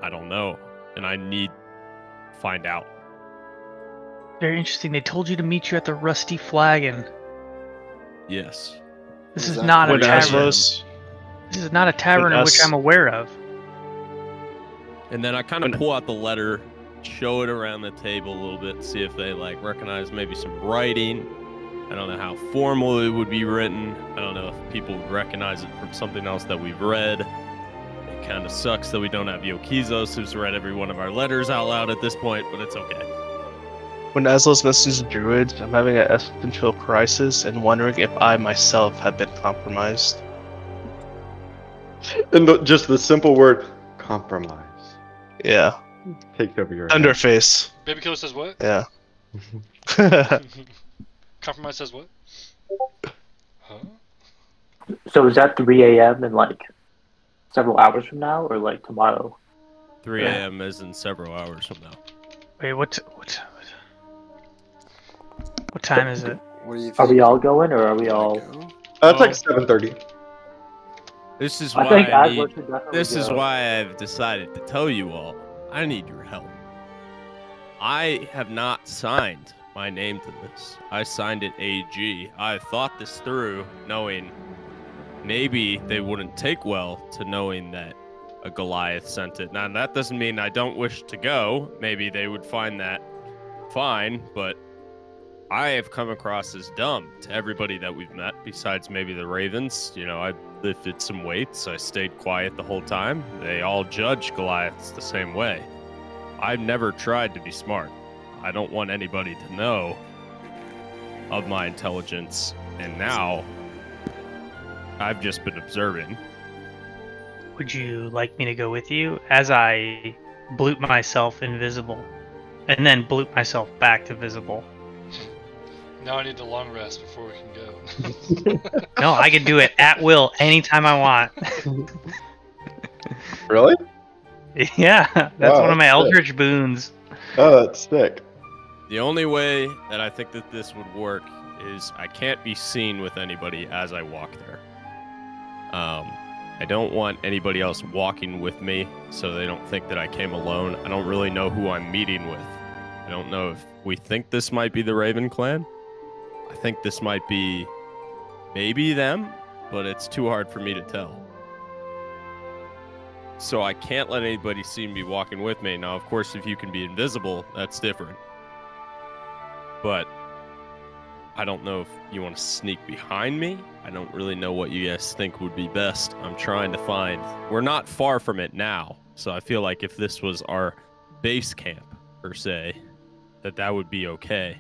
I don't know. And I need to find out. Very interesting. They told you to meet you at the Rusty Flagon. Yes. This is not a tavern. This is not a tavern in which I'm aware of. And then I kind of pull out the letter, show it around the table a little bit, see if they recognize maybe some writing. I don't know how formal it would be written. I don't know if people would recognize it from something else that we've read. It kind of sucks that we don't have Yokizos, who's read every one of our letters out loud at this point, but it's okay. When Aslo's messaging the druids, I'm having an existential crisis and wondering if I myself have been compromised. And just the simple word, compromise. Yeah. Takes over your Underface. Baby Killer says what? Yeah. Compromise says what? Huh? So is that 3 a.m. in several hours from now, or tomorrow? 3 a.m. is in several hours from now. Wait, what time is it? What do you think? Are we all going, or are we all? It's like 7:30. This is I why think I Aslo need. should definitely This is go. why I've decided to tell you all. I need your help. I have not signed my name to this. I signed it AG. I thought this through, knowing maybe they wouldn't take well to knowing that a Goliath sent it. Now that doesn't mean I don't wish to go. Maybe they would find that fine, but I have come across as dumb to everybody that we've met, besides maybe the Ravens. You know, I lifted some weights. I stayed quiet the whole time. They all judge Goliaths the same way. I've never tried to be smart. I don't want anybody to know of my intelligence. And now, I've just been observing. Would you like me to go with you as I bloop myself invisible, and then bloop myself back to visible? Now I need a long rest before we can go. No, I can do it at will anytime I want. Really? Yeah, that's one of my Eldritch boons. Oh, that's sick. The only way that I think that this would work is I can't be seen with anybody as I walk there. I don't want anybody else walking with me so they don't think that I came alone. I don't really know who I'm meeting with. I don't know if we think this might be the Raven clan. I think this might be maybe them, but it's too hard for me to tell. So I can't let anybody see me walking with me. Now, of course, if you can be invisible, that's different. But I don't know if you want to sneak behind me. I don't really know what you guys think would be best. I'm trying to find... We're not far from it now, so I feel like if this was our base camp, per se, that would be okay.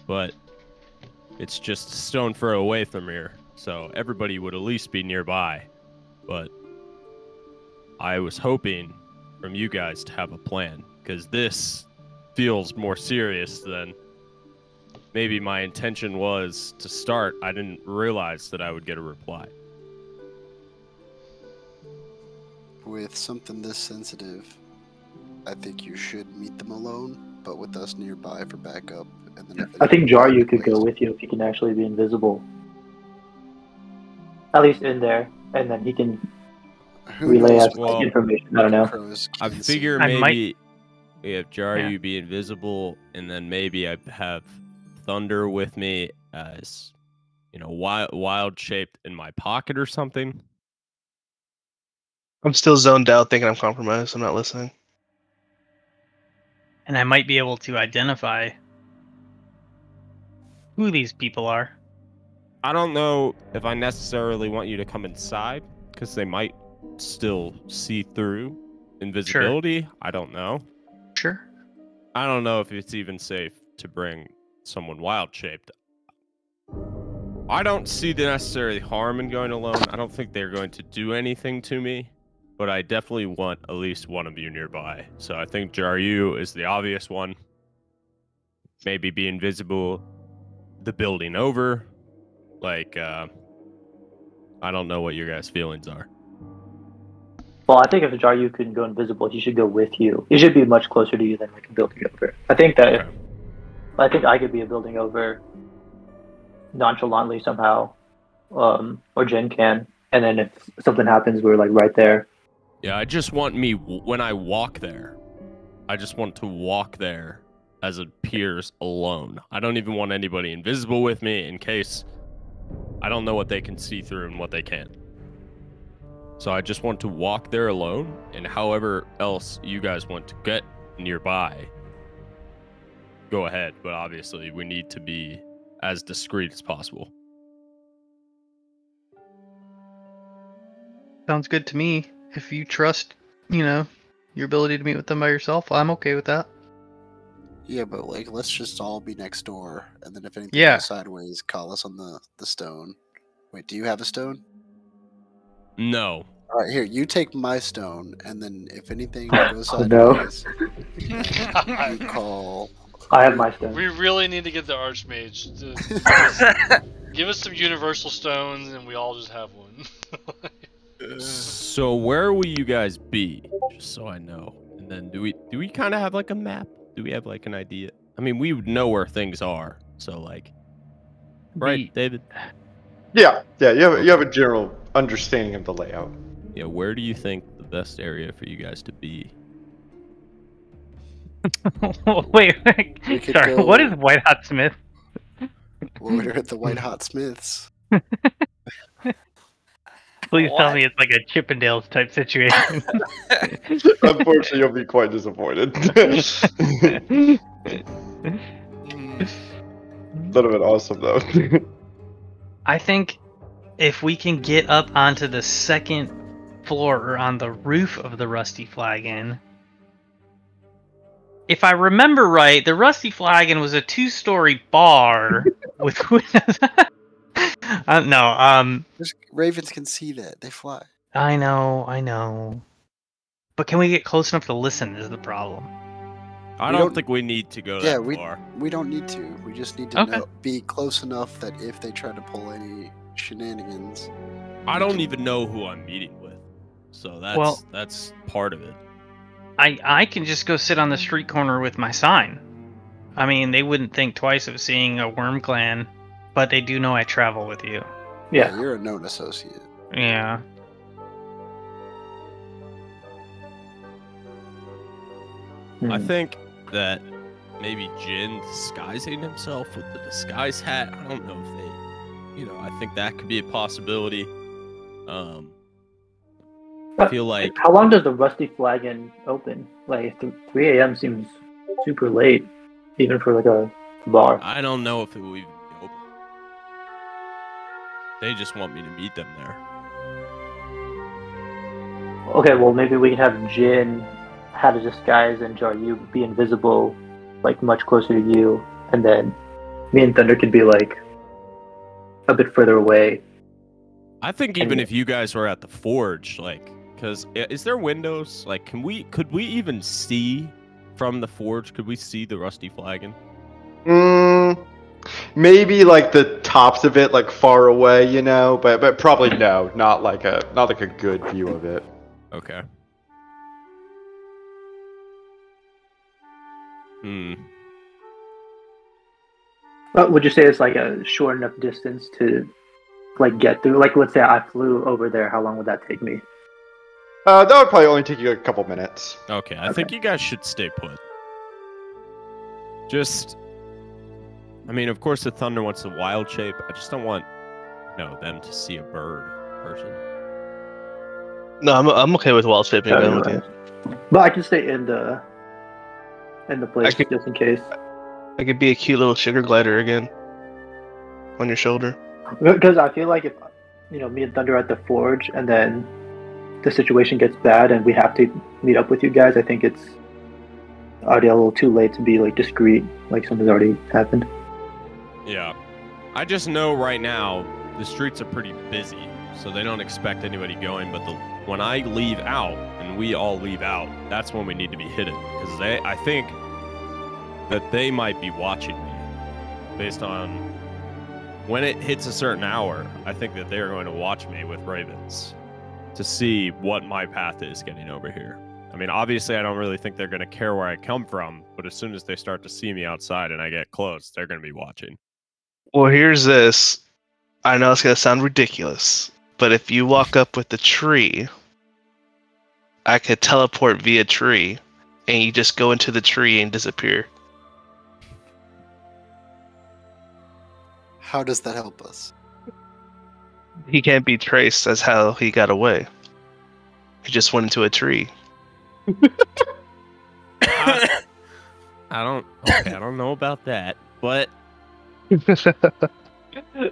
But it's just a stone throw away from here, so everybody would at least be nearby. But I was hoping from you guys to have a plan, because this feels more serious than maybe my intention was to start. I didn't realize that I would get a reply. With something this sensitive, I think you should meet them alone. but with us nearby for backup. And then I think Jaryu could go with you if he can actually be invisible. At least in there, and then he can relay us information. I don't know. I figure maybe if Jaryu be invisible, and then maybe I have Thunder with me as, you know, wild shaped in my pocket or something. I'm still zoned out, thinking I'm compromised. I'm not listening. And I might be able to identify who these people are. I don't know if I necessarily want you to come inside, because they might still see through invisibility. Sure. I don't know. Sure. I don't know if it's even safe to bring someone wild-shaped. I don't see the necessary harm in going alone. I don't think they're going to do anything to me, but I definitely want at least one of you nearby. So I think Jaryu is the obvious one. Maybe be invisible the building over. Like, I don't know what your guys' feelings are. Well, I think if Jaryu couldn't go invisible, he should go with you. He should be much closer to you than like a building over. I think that I think I could be a building over nonchalantly somehow, or Jen can, and then if something happens, we're like right there. Yeah, I just want me, when I walk there, I just want to walk there as it appears alone. I don't even want anybody invisible with me in case I don't know what they can see through and what they can't. So I just want to walk there alone, and however else you guys want to get nearby, go ahead. But obviously, we need to be as discreet as possible. Sounds good to me. If you trust, you know, your ability to meet with them by yourself, I'm okay with that. Yeah, but like, let's just all be next door, and then if anything goes sideways, call us on the stone. Wait, do you have a stone? No. All right, here, you take my stone, and then if anything goes sideways, you call. I have my stone. We really need to get the Archmage to give us some universal stones, and we all just have one. So where will you guys be? Just so I know. And then do we kind of have like a map? Do we have like an idea? I mean, we would know where things are. So like, right, David? Yeah. You have a general understanding of the layout. Yeah. Where do you think the best area for you guys to be? Wait. Sorry. What is White Hot Smith? Well, we're at the White Hot Smiths. Please tell me it's like a Chippendales type situation. Unfortunately, you'll be quite disappointed. That would have been awesome, though. I think if we can get up onto the second floor or on the roof of the Rusty Flagon. If I remember right, the Rusty Flagon was a 2-story bar with windows. No. Ravens can see that. They fly. I know. But can we get close enough to listen is the problem. I don't think we need to go that far. We don't need to. We just need to be close enough that if they try to pull any shenanigans... I don't even know who I'm meeting with. So that's part of it. I can just go sit on the street corner with my sign. I mean, they wouldn't think twice of seeing a Worm Clan, but they do know I travel with you. Yeah, you're a known associate. Yeah. I think that maybe Jin disguising himself with the disguise hat. I don't know if they, I think that could be a possibility. I feel like. How long does the Rusty Flagon open? Like 3 a.m. seems super late, even for like a bar. I don't know if it will even be open. They just want me to meet them there. Okay, well maybe we can have Jin have a disguise and Jaryu be invisible, like much closer to you, and then me and Thunder could be like a bit further away. I think even if you guys were at the forge, like, because is there windows? Like, could we even see from the forge? Could we see the Rusty Flagon? Maybe like the tops of it, like far away, but probably no, not like a good view of it. Okay. But would you say it's like a short enough distance to like get through? Like, let's say I flew over there. How long would that take me? That would probably only take you a couple minutes. Okay, I think you guys should stay put. Just, I mean, of course the Thunder wants the wild shape. I just don't want, them to see a bird person. No, I'm okay with wild shaping going with you. But I can stay in the place just in case. I could be a cute little sugar glider again on your shoulder. Because I feel like if me and Thunder are at the forge, and then the situation gets bad, and we have to meet up with you guys, I think it's already a little too late to be like discreet, like something's already happened. Yeah, I just know right now the streets are pretty busy, so they don't expect anybody going. But when I leave out and we all leave out, that's when we need to be hidden, because I think that they might be watching me based on when it hits a certain hour. I think that they are going to watch me with ravens to see what my path is getting over here. I mean, obviously, I don't really think they're going to care where I come from, but as soon as they start to see me outside and I get close, they're going to be watching. Well, here's this. I know it's going to sound ridiculous, but if you walk up with the tree, I could teleport via tree, and you just go into the tree and disappear. How does that help us? He can't be traced as how he got away. He just went into a tree. I don't know about that, but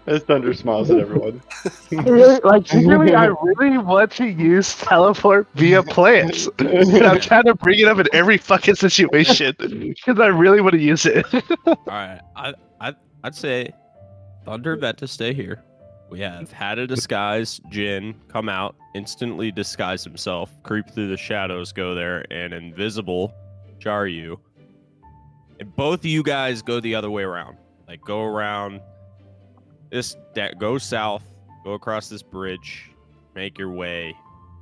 As Thunder smiles at everyone. I really want to use teleport via plants. And I'm trying to bring it up in every fucking situation because I really want to use it. all right, I'd say Thunder bet to stay here. We have had a disguise, Jin, come out, instantly disguise himself, creep through the shadows, go there, and invisible Jaryu. And both of you guys go the other way around. Like, go around go south, go across this bridge, make your way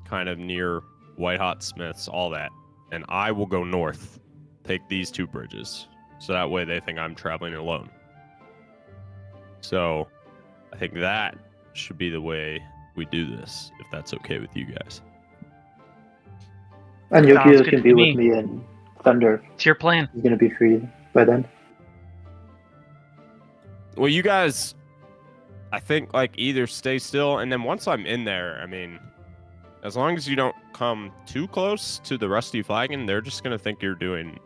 kind of near White Hot Smiths, all that. And I will go north, take these two bridges. So that way they think I'm traveling alone. So I think that should be the way we do this, if that's okay with you guys. And Yukio can be with me and Thunder. It's your plan. He's going to be free by then. Well, you guys, I think, like, either stay still, and then once I'm in there, I mean, as long as you don't come too close to the Rusty Flagon, they're just going to think you're doing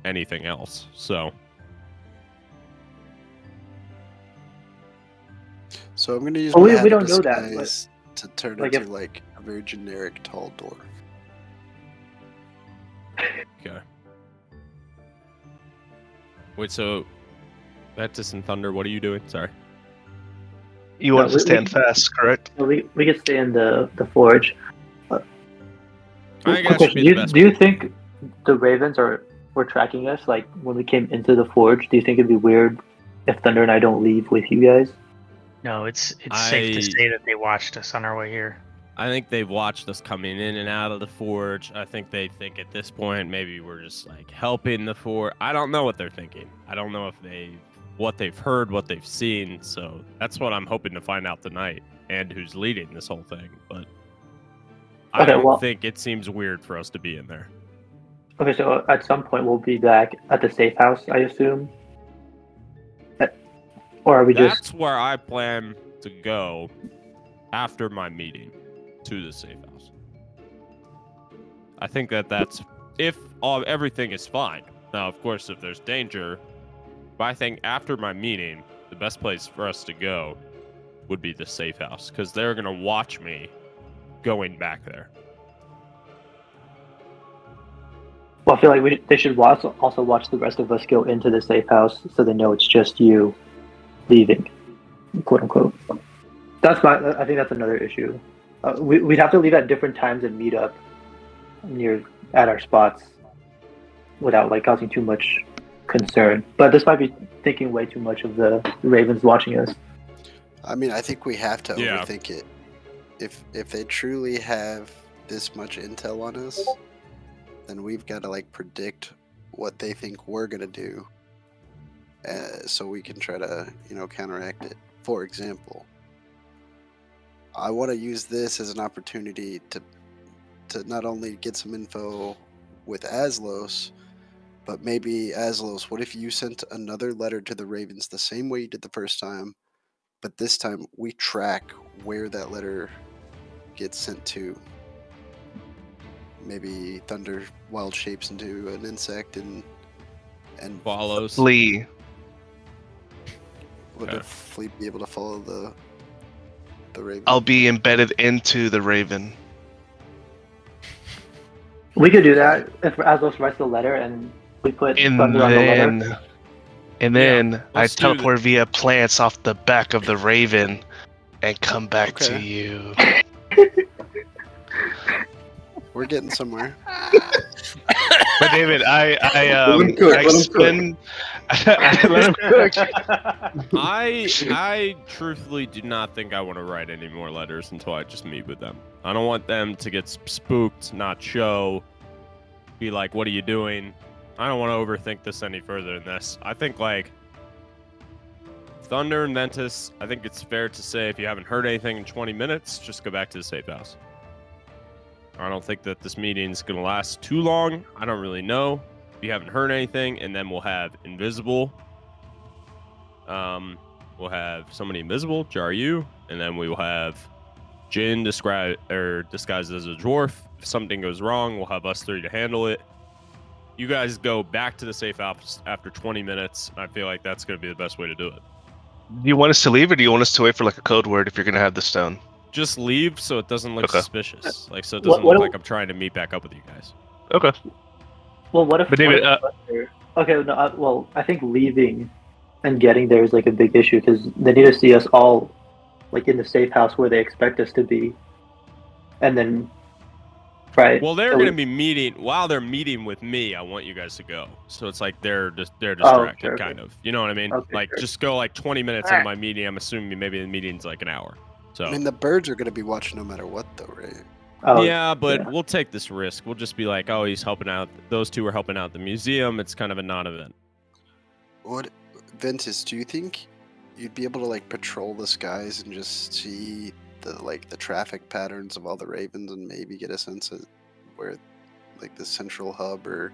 anything else, so... So I'm going to use we don't know that, but to turn like into like a very generic tall dwarf. Okay. Wait, so Ventus and Thunder, what are you doing? Sorry. You want us to stand fast, correct? We could stay in the forge. I guess do you think the Ravens were tracking us? Like when we came into the forge, do you think it'd be weird if Thunder and I don't leave with you guys? No, it's safe to say that they watched us on our way here. I think they've watched us coming in and out of the forge. I think they think at this point maybe we're just like helping the forge. I don't know what they're thinking. I don't know if what they've heard, what they've seen. So that's what I'm hoping to find out tonight, and who's leading this whole thing. But I don't think it seems weird for us to be in there. Okay, so at some point we'll be back at the safe house, I assume. Or are we That's where I plan to go after my meeting to the safe house. I think that's if everything is fine. Now, of course, if there's danger, but I think after my meeting, the best place for us to go would be the safe house, because they're going to watch me going back there. Well, I feel like they should also watch the rest of us go into the safe house so they know it's just you leaving, quote unquote. I think that's another issue. We'd have to leave at different times and meet up at our spots without like causing too much concern. But this might be thinking way too much of the Ravens watching us. I mean, I think we have to overthink it. If they truly have this much intel on us, then we've got to like predict what they think we're gonna do, so we can try to, counteract it. For example, I want to use this as an opportunity to not only get some info with Aslos, but maybe Aslos, what if you sent another letter to the Ravens the same way you did the first time, but this time we track where that letter gets sent to? Maybe Thunder wild shapes into an insect and follows. Flea. Would the flea be able to follow the Raven? I'll be embedded into the Raven. We could do that if Aslos writes the letter and we put Thunder on the letter. And then I let's do teleport via plants off the back of the Raven and come back to you. We're getting somewhere. But David, I truthfully do not think I want to write any more letters until I just meet with them. I don't want them to get spooked, not show, be like, "What are you doing?" I don't want to overthink this any further than this. I think like Thunder and Ventus, I think it's fair to say if you haven't heard anything in 20 minutes, just go back to the safe house. I don't think that this meeting's going to last too long. I don't really know. If you haven't heard anything, and then we'll have Invisible. We'll have somebody invisible, Jaryu, and then we will have Jin disguised as a dwarf. If something goes wrong, we'll have us three to handle it. You guys go back to the safe house after 20 minutes. I feel like that's going to be the best way to do it. Do you want us to leave, or do you want us to wait for like a code word if you're going to have the stone? Just leave so it doesn't look suspicious. Like, so it What- doesn't what look if- like I'm trying to meet back up with you guys. Okay. Well, what if? But David, okay, no, well, I think leaving and getting there is like a big issue because they need to see us all, like in the safe house where they expect us to be, and then, right? Well, they're so going to be meeting while they're meeting with me. I want you guys to go, so it's like they're distracted, okay. kind of. You know what I mean? Okay, like, sure. just go like 20 minutes into my meeting. I'm assuming maybe the meeting's like an hour. So. I mean, the birds are going to be watching no matter what, though, right? Oh, yeah, but we'll take this risk. We'll just be like, oh, he's helping out. Those two are helping out the museum. It's kind of a non-event. What, Ventus? Do you think you'd be able to like patrol the skies and just see the traffic patterns of all the ravens and maybe get a sense of where like the central hub or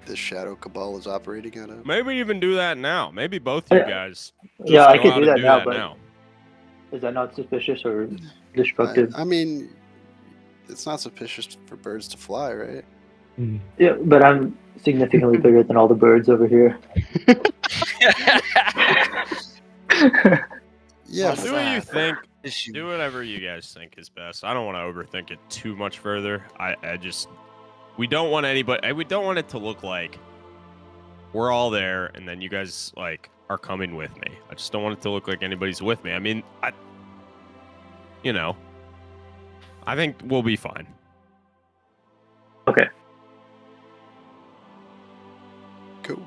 the Shadow Cabal is operating out of? Maybe even do that now. Maybe both you guys. Yeah, I go could out do and that now, but is that not suspicious or destructive? I mean, it's not suspicious for birds to fly, right? Yeah, but I'm significantly bigger than all the birds over here. Yeah, Well, do what you think. Do whatever you guys think is best. I don't want to overthink it too much further. We don't want anybody. We don't want it to look like we're all there and then you guys like are coming with me. I just don't want it to look like anybody's with me. I mean, I think we'll be fine. Okay. Cool.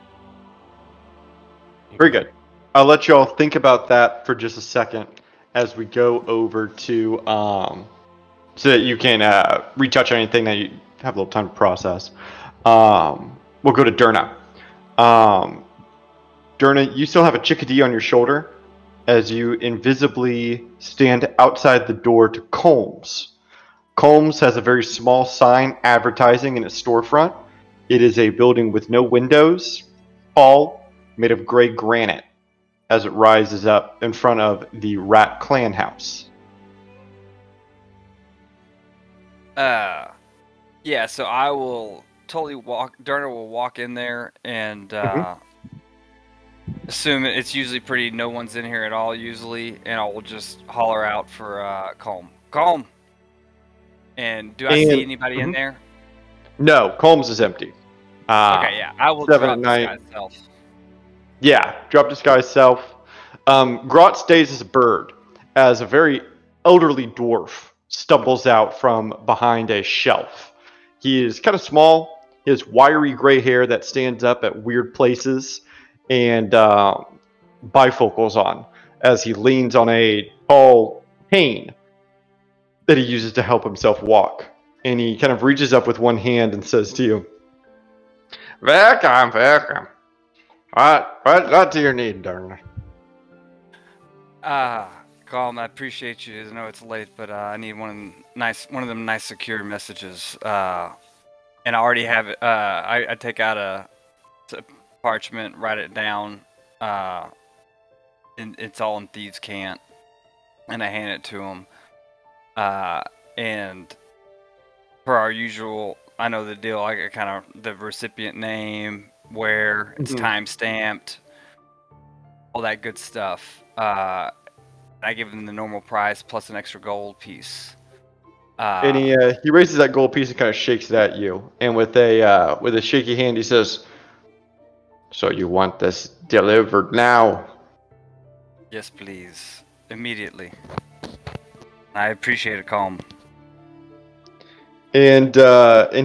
Very good. I'll let you all think about that for just a second as we go over to so that you can retouch anything that you have a little time to process. We'll go to Durna. Durna, you still have a chickadee on your shoulder as you invisibly stand outside the door to Combs. Combs has a very small sign advertising in its storefront. It is a building with no windows, all made of gray granite as it rises up in front of the Rat Clan house. Yeah, so I will totally Durna will walk in there and assume it's usually pretty, no one's in here at all usually, and I will just holler out for Calm. And do I see anybody in there? No, Combs is empty. Okay, yeah, I will 7 drop at night. disguise self. Yeah, drop disguise self. Grot stays as a bird, as a very elderly dwarf stumbles out from behind a shelf. He is kind of small. He has wiry gray hair that stands up at weird places, and bifocals on as he leans on a tall cane that he uses to help himself walk. And he kind of reaches up with one hand and says to you, Welcome, welcome. What do you need, darling? Calm. I appreciate you. I know it's late, but I need one of them nice secure messages. And I already have it. I take out a parchment, write it down. And it's all in thieves' cant, and I hand it to him. And for our usual, I know the deal. I kind of the recipient name, where it's time stamped, all that good stuff. I give him the normal price plus an extra gold piece. And he raises that gold piece and kind of shakes it at you. And with a shaky hand, he says, "So you want this delivered now?" Yes, please. Immediately. I appreciate it, Calm. And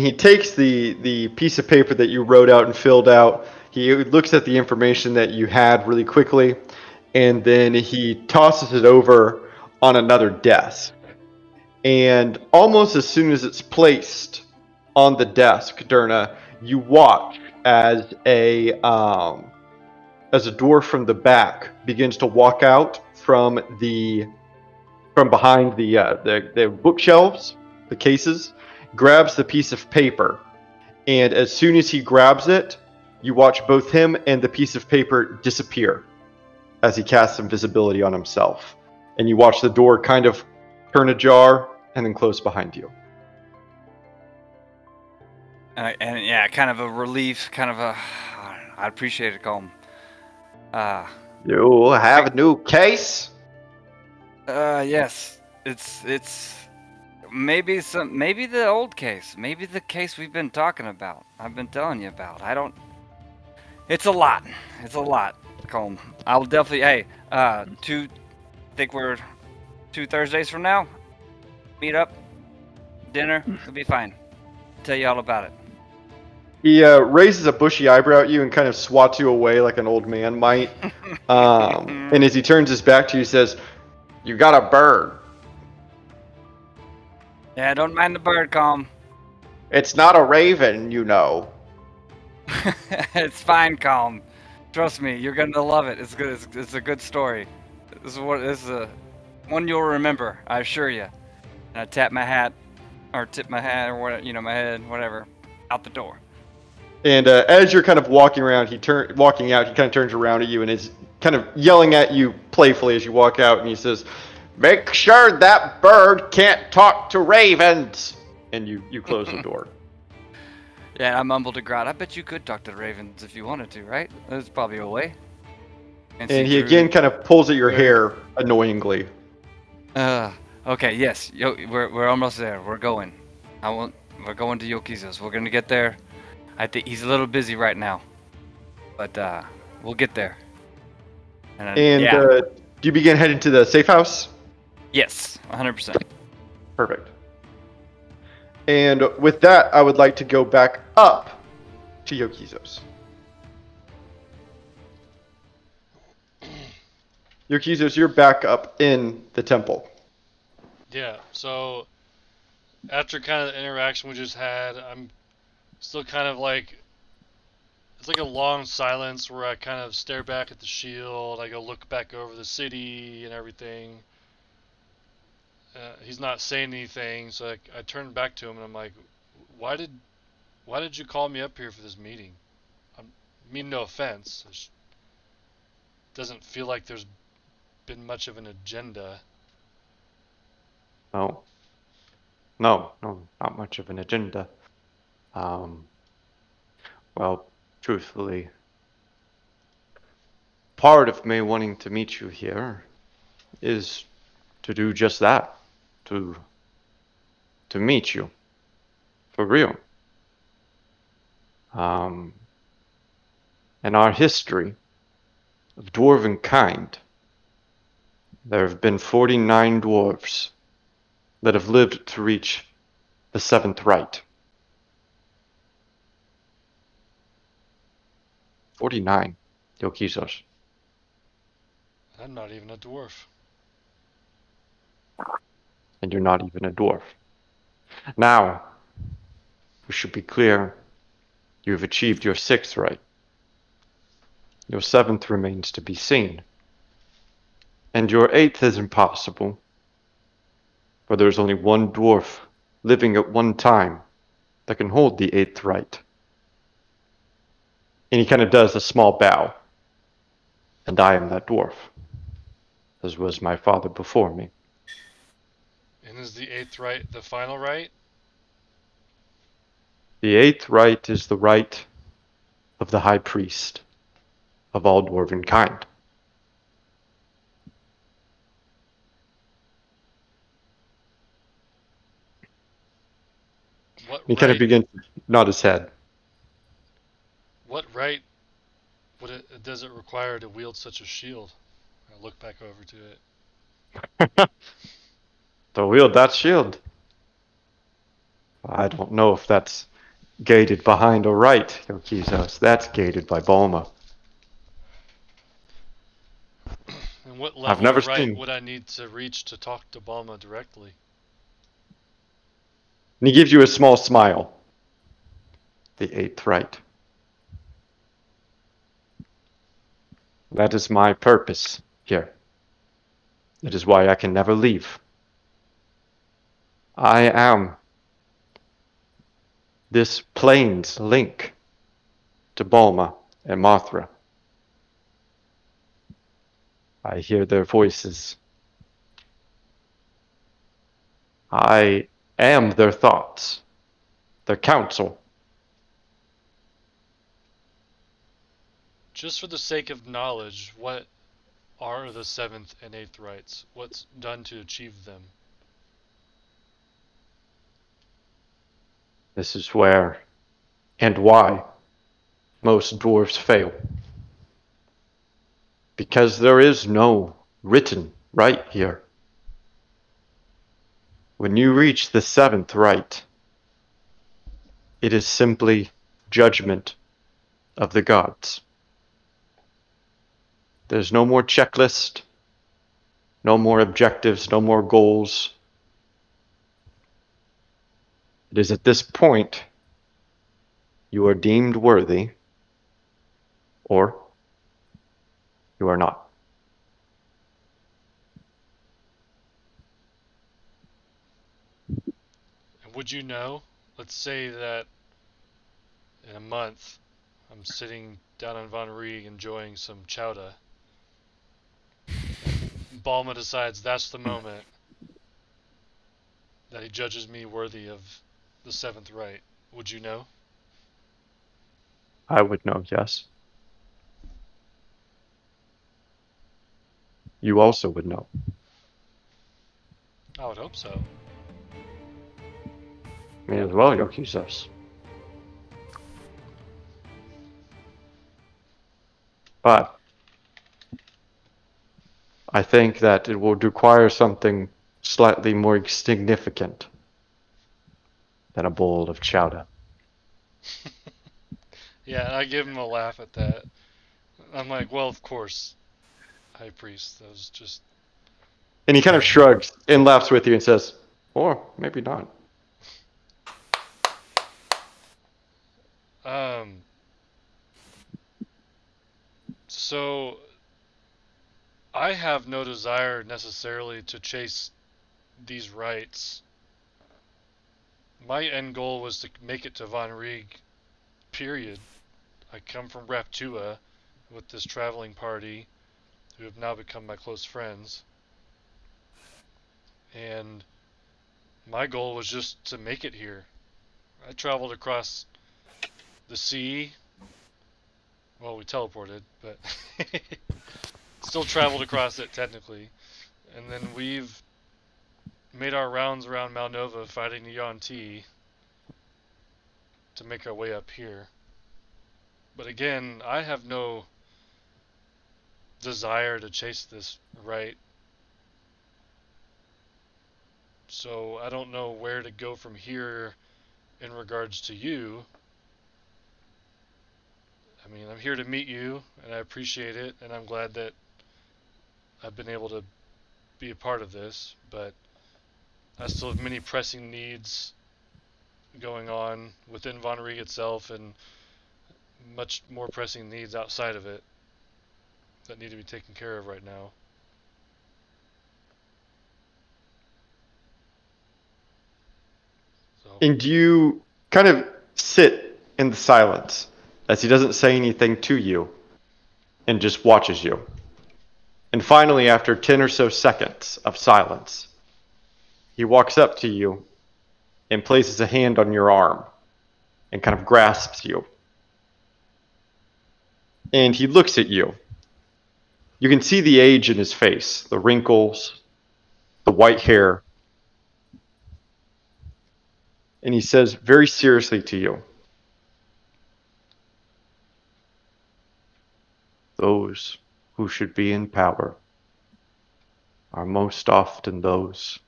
he takes the piece of paper that you wrote out and filled out. He looks at the information that you had really quickly, and then he tosses it over on another desk. And almost as soon as it's placed on the desk, Derna, you watch as a dwarf from the back begins to walk out from behind the bookshelves, the cases, grabs the piece of paper, and as soon as he grabs it, you watch both him and the piece of paper disappear as he casts invisibility on himself. And you watch the door kind of turn ajar and then close behind you. And yeah, kind of a relief, I appreciate it, Calm. You have a new case? Yes. It's maybe the old case, maybe the case we've been talking about. I've been telling you about. It's a lot. It's a lot, Calm. I'll definitely. Hey, think we're 2 Thursdays from now. Meet up, dinner. It'll be fine. Tell you all about it. He raises a bushy eyebrow at you and kind of swats you away like an old man might. And as he turns his back to you, he says, "You got a bird." Yeah, don't mind the bird, Calm. It's not a raven, you know. It's fine, Calm. Trust me, you're gonna love it. It's good. It's a good story. This is a one you'll remember, I assure you. And I tap my hat, or tip my hat, or what, my head, whatever, out the door. And as you're kind of walking around, walking out, he kind of turns around at you and is kind of yelling at you playfully as you walk out, and he says, "Make sure that bird can't talk to ravens." And you close the door. Yeah, I mumbled to Grout. I bet you could talk to the ravens if you wanted to, right? There's probably a way. And he again kind of pulls at your hair annoyingly. Okay, yes. We're almost there. We're going. We're going to Yokizo's. We're gonna get there. I think he's a little busy right now, but we'll get there. And yeah. Do you begin heading to the safe house? Yes, 100%. Perfect. And with that, I would like to go back up to Yokizo's. Yokizo's, you're back up in the temple. Yeah, so after kind of the interaction we just had, I'm still kind of like, it's like a long silence where I kind of stare back at the shield, I go look back over the city and everything. He's not saying anything, so I turn back to him and I'm like, why did you call me up here for this meeting? I mean, no offense. It doesn't feel like there's been much of an agenda. No, not much of an agenda. Well, truthfully, part of me wanting to meet you here is to do just that. To meet you. For real. In our history of dwarven kind, there have been 49 dwarves that have lived to reach the 7th rite. 49, Yokizos. I'm not even a dwarf. And you're not even a dwarf. Now, we should be clear, You have achieved your 6th right. Your 7th remains to be seen. And your 8th is impossible. For there's only one dwarf living at one time that can hold the 8th right. And he kind of does a small bow. And I am that dwarf, as was my father before me. And is the 8th right the final right? The 8th right is the right of the high priest of all dwarven kind. What He right, kind of begins to nod his head. What right does it require to wield such a shield? I look back over to it. To wield that shield? I don't know if that's gated behind or right, Yokizos. That's gated by Bulma. And what level I've never of right seen. would I need to reach to talk to Bulma directly? And he gives you a small smile. The 8th right. That is my purpose here. It is why I can never leave. I am this plane's link to Bulma and Mothra. I hear their voices. I am their thoughts, their counsel. Just for the sake of knowledge, what are the 7th and 8th rights? What's done to achieve them? This is where and why most dwarves fail. Because there is no written right here. When you reach the 7th right, it is simply judgment of the gods. There's no more checklist, no more objectives, no more goals. It is at this point you are deemed worthy, or you are not. And would you know? Let's say that in a month I'm sitting down on Von Rieg enjoying some chowder. Bulma decides that's the moment that he judges me worthy of the 7th right. Would you know? I would know, yes. You also would know. I would hope so. Me as well, Yokizos. But I think that it will require something slightly more significant than a bowl of chowder. Yeah, and I give him a laugh at that. I'm like, well, of course, High Priest. That was just... And he kind of shrugs and laughs with you and says, or maybe not. So, I have no desire necessarily to chase these rights. My end goal was to make it to Von Rieg, period. I come from Raptua with this traveling party who have now become my close friends. And my goal was just to make it here. I traveled across the sea. Well, we teleported, but still traveled across it technically. And then we've made our rounds around Malnova fighting the Yuan-Ti to make our way up here. But again, I have no desire to chase this right. So I don't know where to go from here in regards to you. I mean, I'm here to meet you, and I appreciate it, and I'm glad that I've been able to be a part of this, but I still have many pressing needs going on within Von Rieg itself, and much more pressing needs outside of it that need to be taken care of right now. So. And you kind of sit in the silence as he doesn't say anything to you and just watches you. And finally, after 10 or so seconds of silence, he walks up to you and places a hand on your arm and kind of grasps you. And he looks at you. You can see the age in his face, the wrinkles, the white hair. And he says very seriously to you, "Those who should be in power are most often those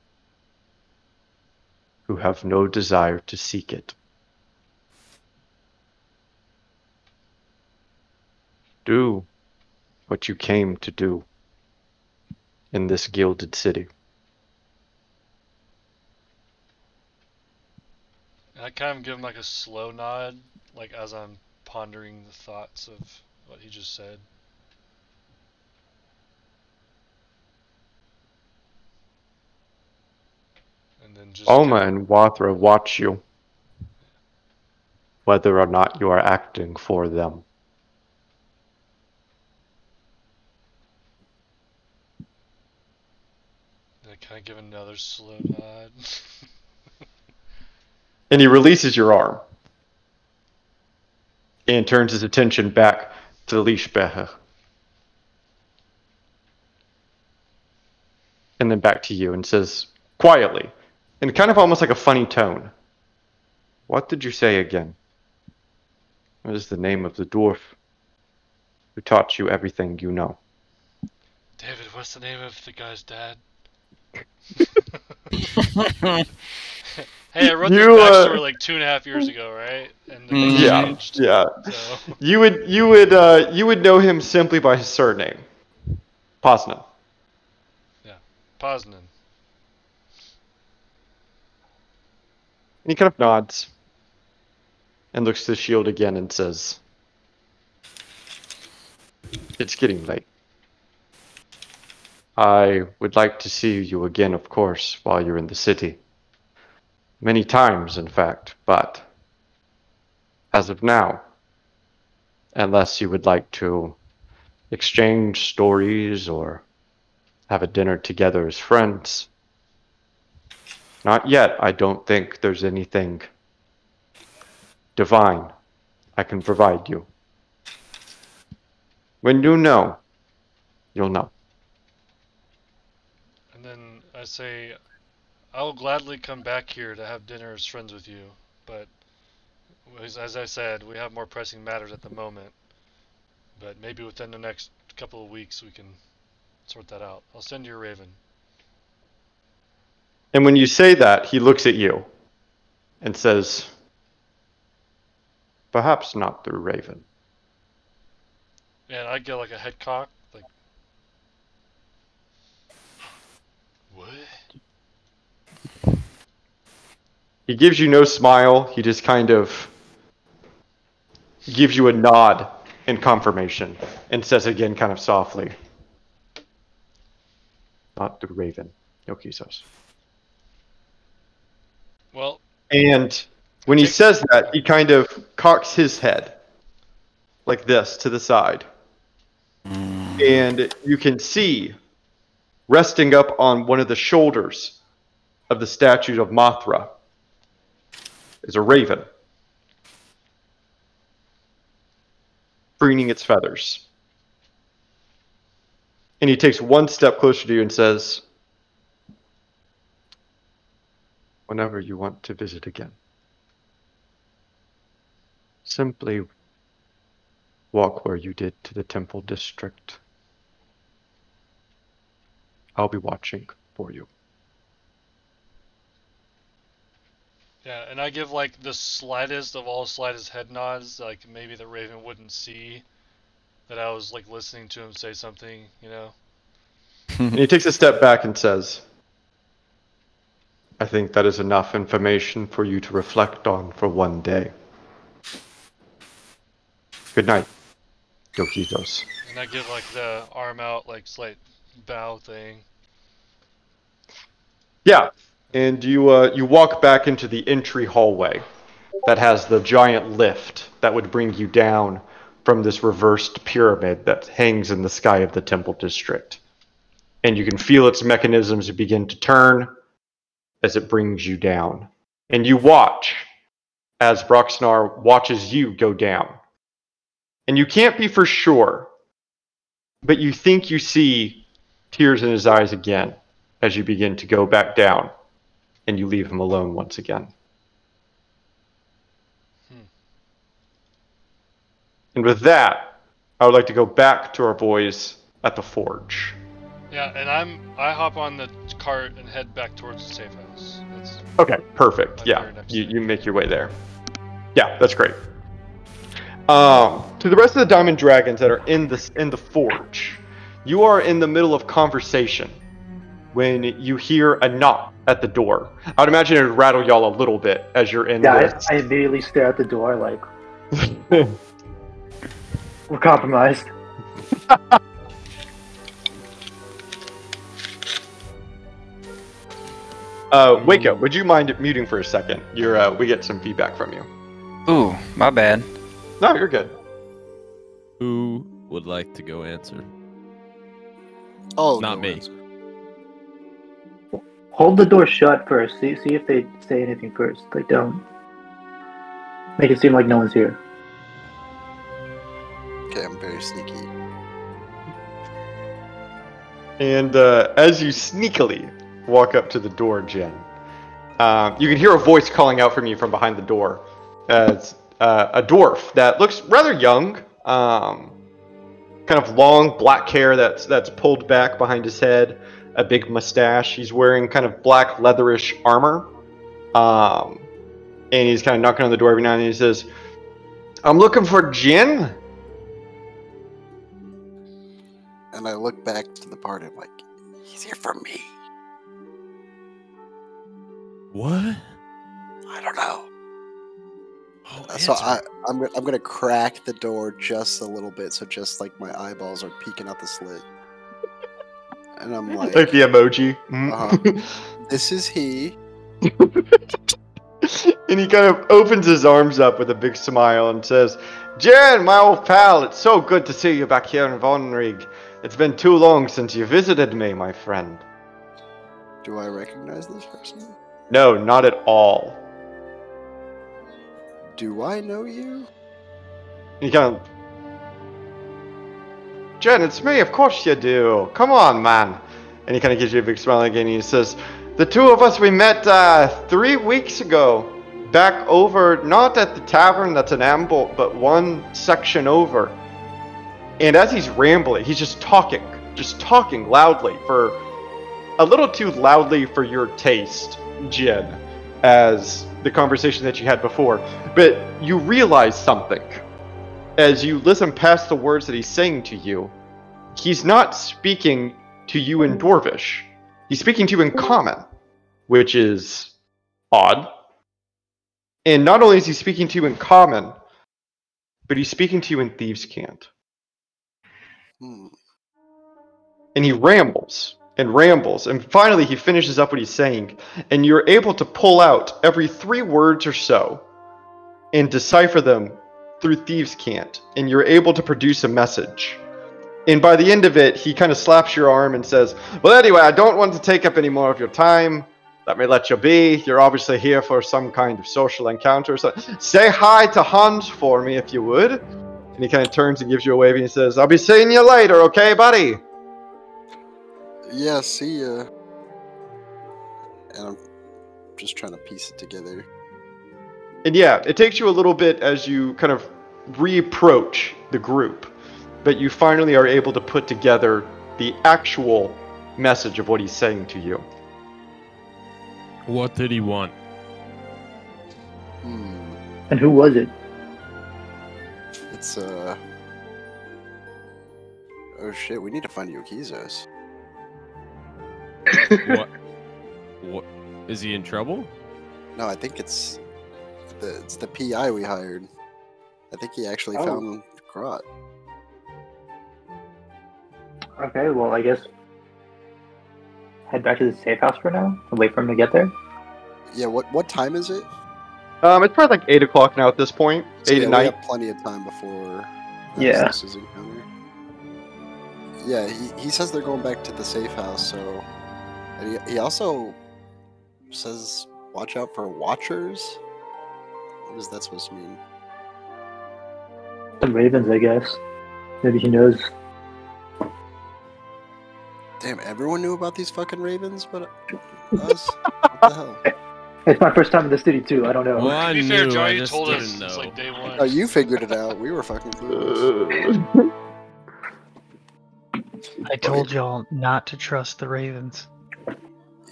who have no desire to seek it. Do what you came to do in this gilded city." And I kind of give him like a slow nod, like as I'm pondering the thoughts of what he just said. And then just Oma and Wathra watch you, whether or not you are acting for them. I kind of give another slow nod. And he releases your arm and turns his attention back to the Lichbecher. And then back to you and says quietly, in kind of almost like a funny tone, "What did you say again? What is the name of the dwarf who taught you everything you know?" David, what's the name of the guy's dad? Hey, I wrote this backstory like 2.5 years ago, right? And the name changed. Yeah. So. You would know him simply by his surname, Poznan. Yeah, Poznan. And he kind of nods and looks to the shield again and says, "It's getting late. I would like to see you again, of course, while you're in the city. Many times, in fact, but as of now, unless you would like to exchange stories or have a dinner together as friends, not yet. I don't think there's anything divine I can provide you. When you know, you'll know." And then I say, I will gladly come back here to have dinner as friends with you, but as I said, we have more pressing matters at the moment. But maybe within the next couple of weeks we can sort that out. I'll send you a raven. And when you say that, he looks at you and says, "Perhaps not through Raven." And I get like a head cock, like, what? He gives you no smile. He just kind of gives you a nod in confirmation and says again kind of softly, "Not through Raven, Yokisos." Well. And when he says that, he kind of cocks his head like this to the side. And you can see, resting up on one of the shoulders of the statue of Mothra, is a raven, preening its feathers. And he takes one step closer to you and says, "Whenever you want to visit again, simply walk where you did to the temple district. I'll be watching for you." Yeah, and I give like the slightest of all slightest head nods, like maybe the raven wouldn't see that I was like listening to him say something, you know? And he takes a step back and says, "I think that is enough information for you to reflect on for one day." Good night, Yokitos. And I give like the arm out, like slight bow thing. Yeah, and you walk back into the entry hallway that has the giant lift that would bring you down from this reversed pyramid that hangs in the sky of the temple district. And you can feel its mechanisms begin to turn as it brings you down. And you watch as Broxnar watches you go down. And you can't be for sure, but you think you see tears in his eyes again as you begin to go back down, and you leave him alone once again. And with that, I would like to go back to our boys at the forge. Yeah, and I hop on the cart and head back towards the safe house. That's Okay, perfect. Yeah, you make your way there. Yeah, that's great. To the rest of the Diamond Dragons that are in the forge, you are in the middle of conversation when you hear a knock at the door. I would imagine it would rattle y'all a little bit as you're in this. I immediately stare at the door like we're compromised. Waco, would you mind muting for a second? We get some feedback from you. Ooh, my bad. No, you're good. Who would like to go answer? Oh, Not me. answer. Hold the door shut first. See if they say anything first. Like, don't make it seem like no one's here. Okay, I'm very sneaky. And as you sneakily walk up to the door, Jen, you can hear a voice calling out from you from behind the door. It's a dwarf that looks rather young, kind of long black hair that's pulled back behind his head, a big mustache. He's wearing kind of black leatherish armor, and he's kind of knocking on the door every now and then. He says, "I'm looking for Jen." And I look back to the party. I'm like, he's here for me. What? I don't know. Oh, So answer. I'm gonna crack the door just a little bit, so just like my eyeballs are peeking out the slit. And I'm like the emoji. This is he. And he kind of opens his arms up with a big smile and says, "Jen, my old pal, it's so good to see you back here in Vonrig. It's been too long since you visited me, my friend." Do I recognize this person? No, not at all. Do I know you? And he kind of, "Jen, it's me, of course you do. Come on, man." And he kind of gives you a big smile again, and he says, "The two of us, we met 3 weeks ago, back over, not at the tavern that's in Ambolt, but one section over." And as he's rambling, he's just talking loudly, for a little too loudly for your taste, Jen, as the conversation that you had before. But you realize something. As you listen past the words that he's saying to you, he's not speaking to you in Dwarvish. He's speaking to you in Common, which is odd. And not only is he speaking to you in Common, but he's speaking to you in Thieves' Cant. And he rambles and rambles, and finally he finishes up what he's saying, and you're able to pull out every 3 words or so and decipher them through Thieves' Cant, and you're able to produce a message. And by the end of it, he kind of slaps your arm and says, "Well, anyway, I don't want to take up any more of your time. Let me let you be. You're obviously here for some kind of social encounter. So say hi to Hans for me, if you would." And he kind of turns and gives you a wave, and he says, "I'll be seeing you later, okay, buddy?" Yeah, see ya. And I'm just trying to piece it together. And yeah, it takes you a little bit as you kind of reapproach the group, but you finally are able to put together the actual message of what he's saying to you. What did he want? And who was it? It's oh shit, we need to find Yokizos. What? Is he in trouble? No, I think it's the PI we hired. I think he actually found Grot. Okay, well, I guess head back to the safe house for now and wait for him to get there. Yeah, what time is it? It's probably like 8 o'clock now at this point. So 8 yeah, at we night. have plenty of time before Yeah. Nexus's encounter. Yeah, he says they're going back to the safe house, so... And he also says, watch out for watchers? What is that supposed to mean? The Ravens, I guess. Maybe he knows. Damn, everyone knew about these fucking ravens, but us? What the hell? It's my first time in the city, too. I don't know. Well, I To be fair, knew, I Johnny just told us didn't know. it's like day one. Oh, you figured it out. We were fucking clueless. I told y'all not to trust the Ravens.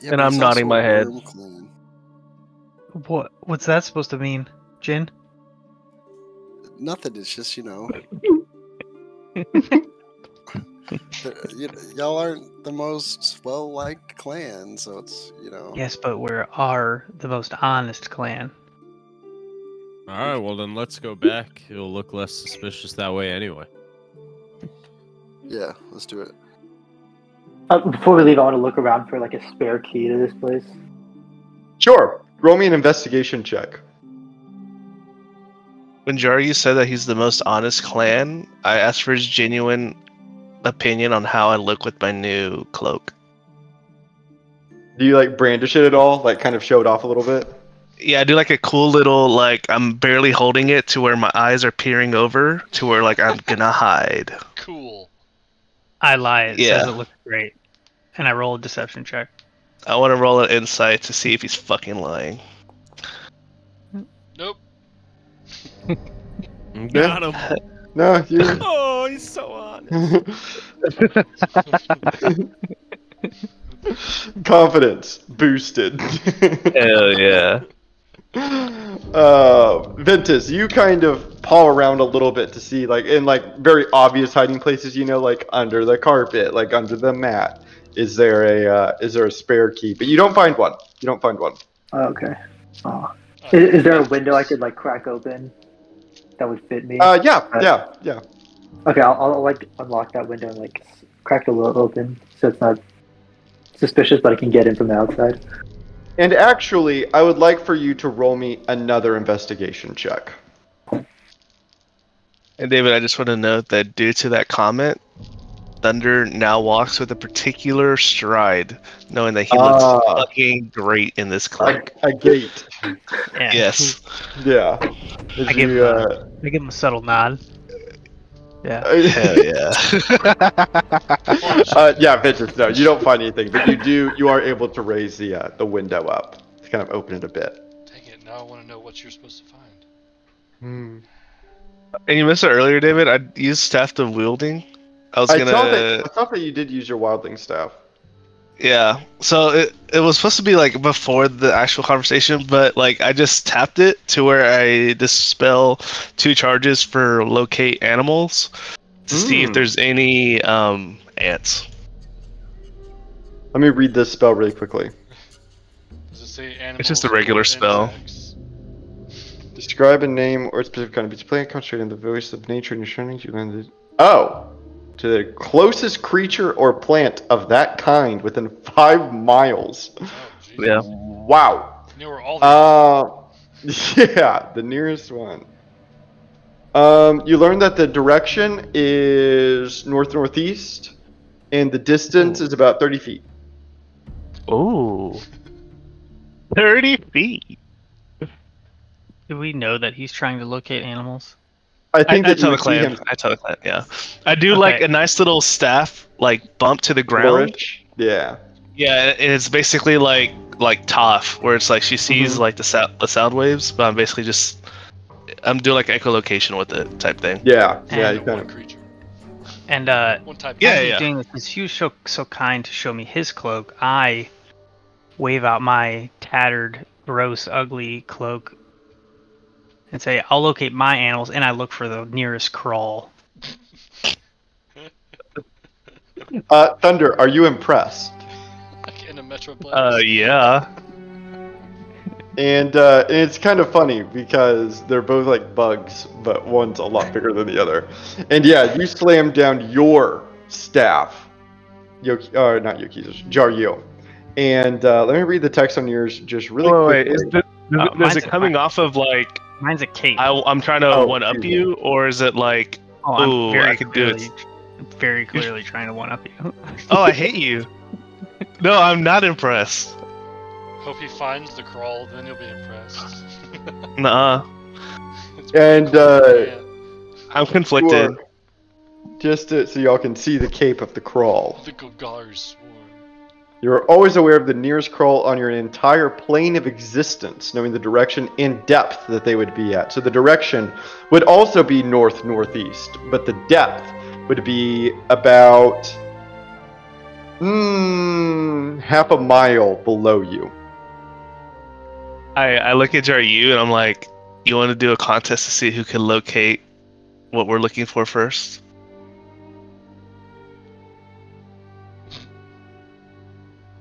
Yeah, And but I'm it's nodding also my a head. worm clan. What's that supposed to mean, Jin? Nothing, it's just, y'all aren't the most well-liked clan, so it's, Yes, but we're the most honest clan. Alright, well then let's go back. It'll look less suspicious that way anyway. Yeah, let's do it. Before we leave, I want to look around for like a spare key to this place. Sure. Roll me an investigation check. When Jaryu said that he's the most honest clan, I asked for his genuine opinion on how I look with my new cloak. Do you like brandish it at all? Like kind of show it off a little bit? Yeah, I do like a cool little, like, I'm barely holding it to where my eyes are peering over to where, like, I'm gonna hide. Cool. I lie. It Yeah. says it looks great. And I roll a deception check. I want to roll an insight to see if he's fucking lying. Nope. Got him. No, you. Oh, he's so honest. Confidence boosted. Hell yeah. Ventus, you kind of paw around a little bit to see, like, in like very obvious hiding places, like under the carpet, like under the mat. Is there a spare key? But you don't find one. Okay. Is there a window I could like crack open that would fit me? Yeah. Okay, I'll like unlock that window and like crack the little open so it's not suspicious, but I can get in from the outside. And actually, I would like for you to roll me another investigation check. And David, I just want to note that due to that comment, Thunder now walks with a particular stride, knowing that he looks fucking great in this cloak. A gate. Yeah. Yes. Yeah. I give him a subtle nod. Yeah. Hell yeah. Yeah, Ventus, no, you don't find anything, but you are able to raise the window up to kind of open it a bit. Dang it, now I want to know what you're supposed to find. And you missed it earlier, David. I used staff of wielding. I thought that you did use your wildling staff. Yeah. So it was supposed to be like before the actual conversation, but like I just tapped it to where I dispel 2 charges for locate animals to see if there's any ants. Let me read this spell really quickly. Does it say animals? It's just a regular or spell. insects? Describe a name or a specific kind of beast plant, concentrate on the voice of nature and your surroundings. You landed. Oh! To the closest creature or plant of that kind within 5 miles. Oh, geez. Yeah. Wow. You know where all Yeah, the nearest one. You learn that the direction is north-northeast, and the distance is about 30 feet. Ooh. 30 feet. Do we know that he's trying to locate animals? I think I that tell you the would see clan. him I tell the clan. Yeah. I do like a nice little staff, like bump to the ground. flourish. Yeah. Yeah, and it's basically like Toph, where it's like she sees like the sound waves, but I'm basically I'm doing like echolocation with it type thing. Yeah. And Yeah. You one kind of. creature. And One type. as he's doing this, because he was so kind to show me his cloak, I wave out my tattered, gross, ugly cloak and say, "I'll locate my animals," and I look for the nearest crawl. Thunder, are you impressed? Like in a metroplex. Yeah. And it's kind of funny because they're both like bugs, but one's a lot bigger than the other. And yeah, you slam down your staff, Yoki, not Yoki, Jaryu. And let me read the text on yours just really quickly. Is it coming off of like? Mine's a cape. I'm trying to one up you, or is it like? Oh, I could do it. Very clearly trying to one up you. Oh, I hate you. No, I'm not impressed. Hope he finds the crawl, then you'll be impressed. Nuh-uh. And I'm conflicted. Just so y'all can see the cape of the crawl. The Golgars swarm. You are always aware of the nearest crawl on your entire plane of existence, knowing the direction and depth that they would be at. So the direction would also be north-northeast, but the depth would be about half a mile below you. I look at Jaryu and I'm like, you want to do a contest to see who can locate what we're looking for first?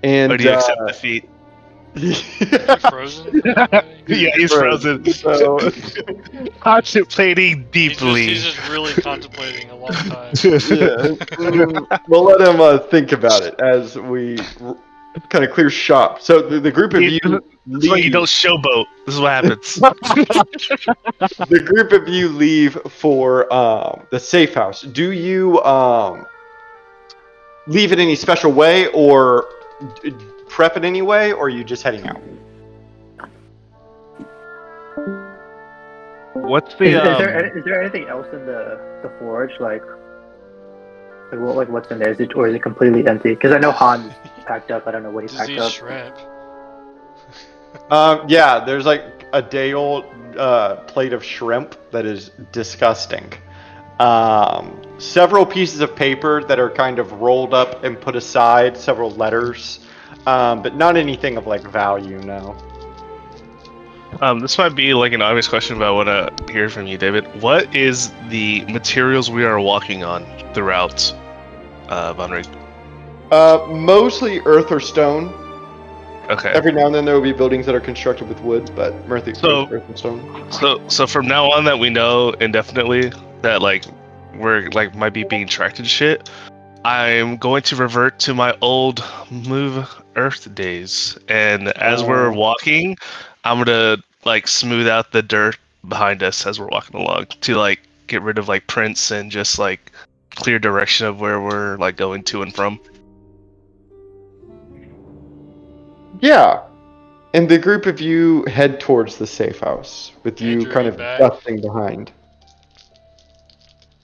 And or do you accept defeat? Is he frozen? Yeah, he's frozen. So contemplating deeply. He's just really contemplating a long time. Yeah. We'll let him think about it as we kind of clear shop. So the group of you leave. You don't showboat. This is what happens. The group of you leave for the safe house. Do you leave in any special way, or prep in any way, or are you just heading out? What's the? Is there anything else in the forge, like what's in there? Is it completely empty? Because I know Han packed up. I don't know what he packed up. Shrimp. Yeah, there's like a day-old plate of shrimp that is disgusting. Several pieces of paper that are kind of rolled up and put aside. Several letters, but not anything of like value. No. This might be like an obvious question, but I want to hear from you, David. What is the materials we are walking on throughout Von Rig? Mostly earth or stone. Okay. Every now and then there will be buildings that are constructed with wood, but mostly earth and stone. So from now on that we know indefinitely that like we're like might be being tracked and shit, I'm going to revert to my old move Earth days, and as we're walking, I'm gonna like smooth out the dirt behind us as we're walking along to like get rid of like prints and just like clear direction of where we're like going to and from. Yeah. And the group of you head towards the safe house, with you Andrew, kind of back? dusting behind.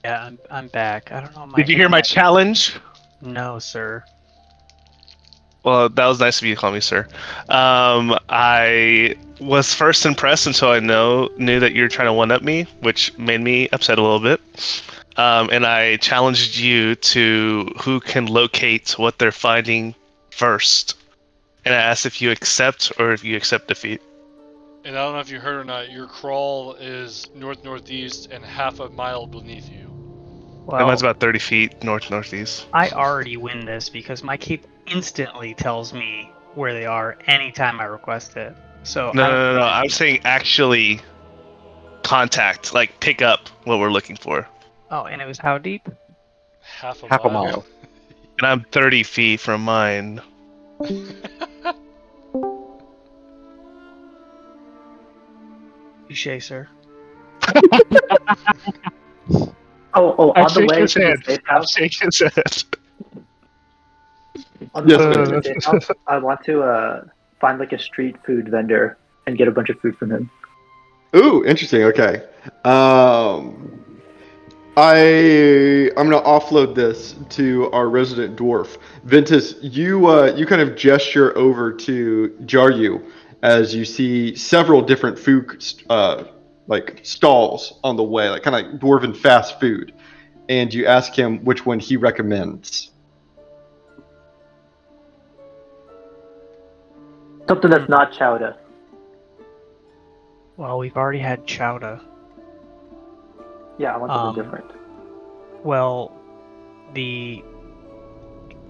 Yeah, I'm back. I don't know. Did you hear my challenge? No, sir. Well, that was nice of you to call me sir. I was first impressed until I knew that you were trying to one-up me, which made me upset a little bit. And I challenged you to who can locate what they're finding first. And I asked if you accept or if you accept defeat. And I don't know if you heard or not, your crawl is north-northeast and half a mile beneath you. Well, Mine's about 30 feet north-northeast. I already win this because my cape instantly tells me where they are anytime I request it. So No. I'm saying actually contact, like pick up what we're looking for. Oh, and it was how deep? Half a Half a mile. mile. And I'm 30 feet from mine. Touché, sir. On the way to the safe I'm house. shaking his head. On the way to the safe house, I want to find like a street food vendor and get a bunch of food from him. Ooh, interesting. Okay. I'm gonna offload this to our resident dwarf, Ventus. You kind of gesture over to Jaryu as you see several different food like stalls on the way, like kind of like dwarven fast food, and you ask him which one he recommends. Something that's not chowder. Well, we've already had chowder. Yeah, I want something different. Well, the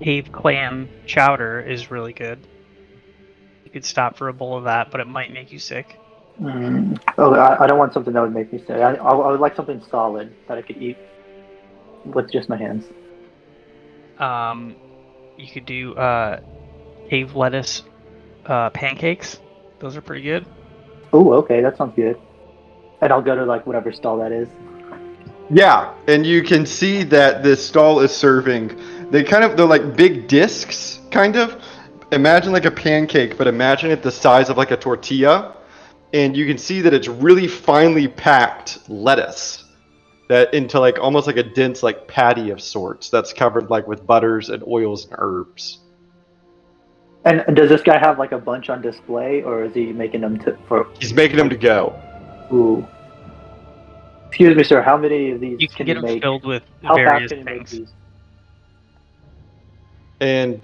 cave clam chowder is really good. could stop for a bowl of that, but it might make you sick. Oh, I don't want something that would make me sick. I would like something solid that I could eat with just my hands. You could do cave lettuce pancakes. Those are pretty good. Oh, okay, that sounds good. And I'll go to like whatever stall that is. Yeah, and you can see that this stall is serving. They're like big discs, kind of. Imagine like a pancake, but imagine it the size of like a tortilla. And you can see that it's really finely packed lettuce that into like almost like a dense like patty of sorts that's covered like with butters and oils and herbs. And does this guy have like a bunch on display, or is he making them for? He's making them to go. Ooh. Excuse me, sir. How many of these You can get them make? filled with How various fast can you make things. these? And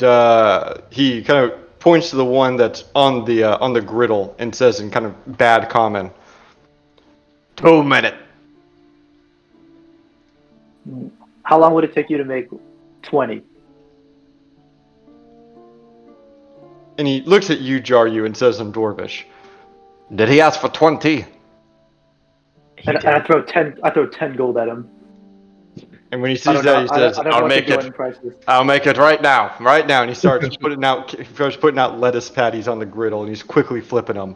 he kind of points to the one that's on the griddle and says in kind of bad common, 2 minutes. How long would it take you to make 20? And he looks at you, Jaryu, and says in Dwarvish, did he ask for 20? And I throw 10. I throw 10 gold at him. And when he sees that, he says, I'll make it. I'll make it right now. And he starts putting out lettuce patties on the griddle, and he's quickly flipping them.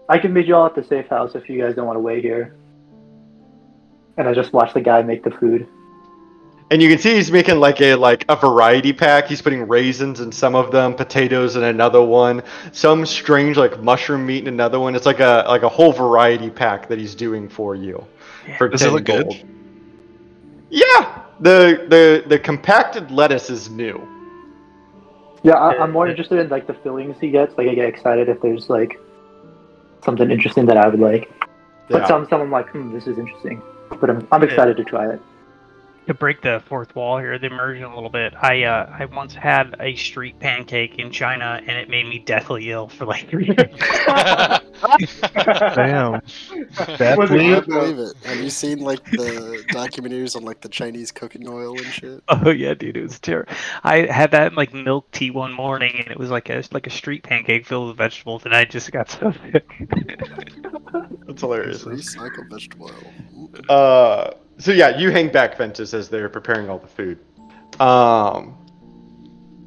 I can meet you all at the safe house if you guys don't want to wait here. And I just watch the guy make the food. And you can see he's making like a variety pack. He's putting raisins in some of them, potatoes in another one, some strange like mushroom meat in another one. It's like a whole variety pack that he's doing for you. For Does 10 it look gold. good? Yeah, the compacted lettuce is new. Yeah, I'm more interested in like the fillings he gets. Like I get excited if there's like something interesting that I would like. But Yeah. some I'm like, this is interesting. But I'm excited to try it. To break the fourth wall here, the immersion a little bit. I once had a street pancake in China, and it made me deathly ill for like 3 days. Damn. I believe it. Have you seen like the documentaries on like the Chinese cooking oil and shit? Oh yeah, dude, it was terrible. I had that in like milk tea one morning, and it was like a street pancake filled with vegetables, and I just got so sick. That's hilarious. Recycled vegetable oil. So yeah, you hang back, Ventus, as they're preparing all the food.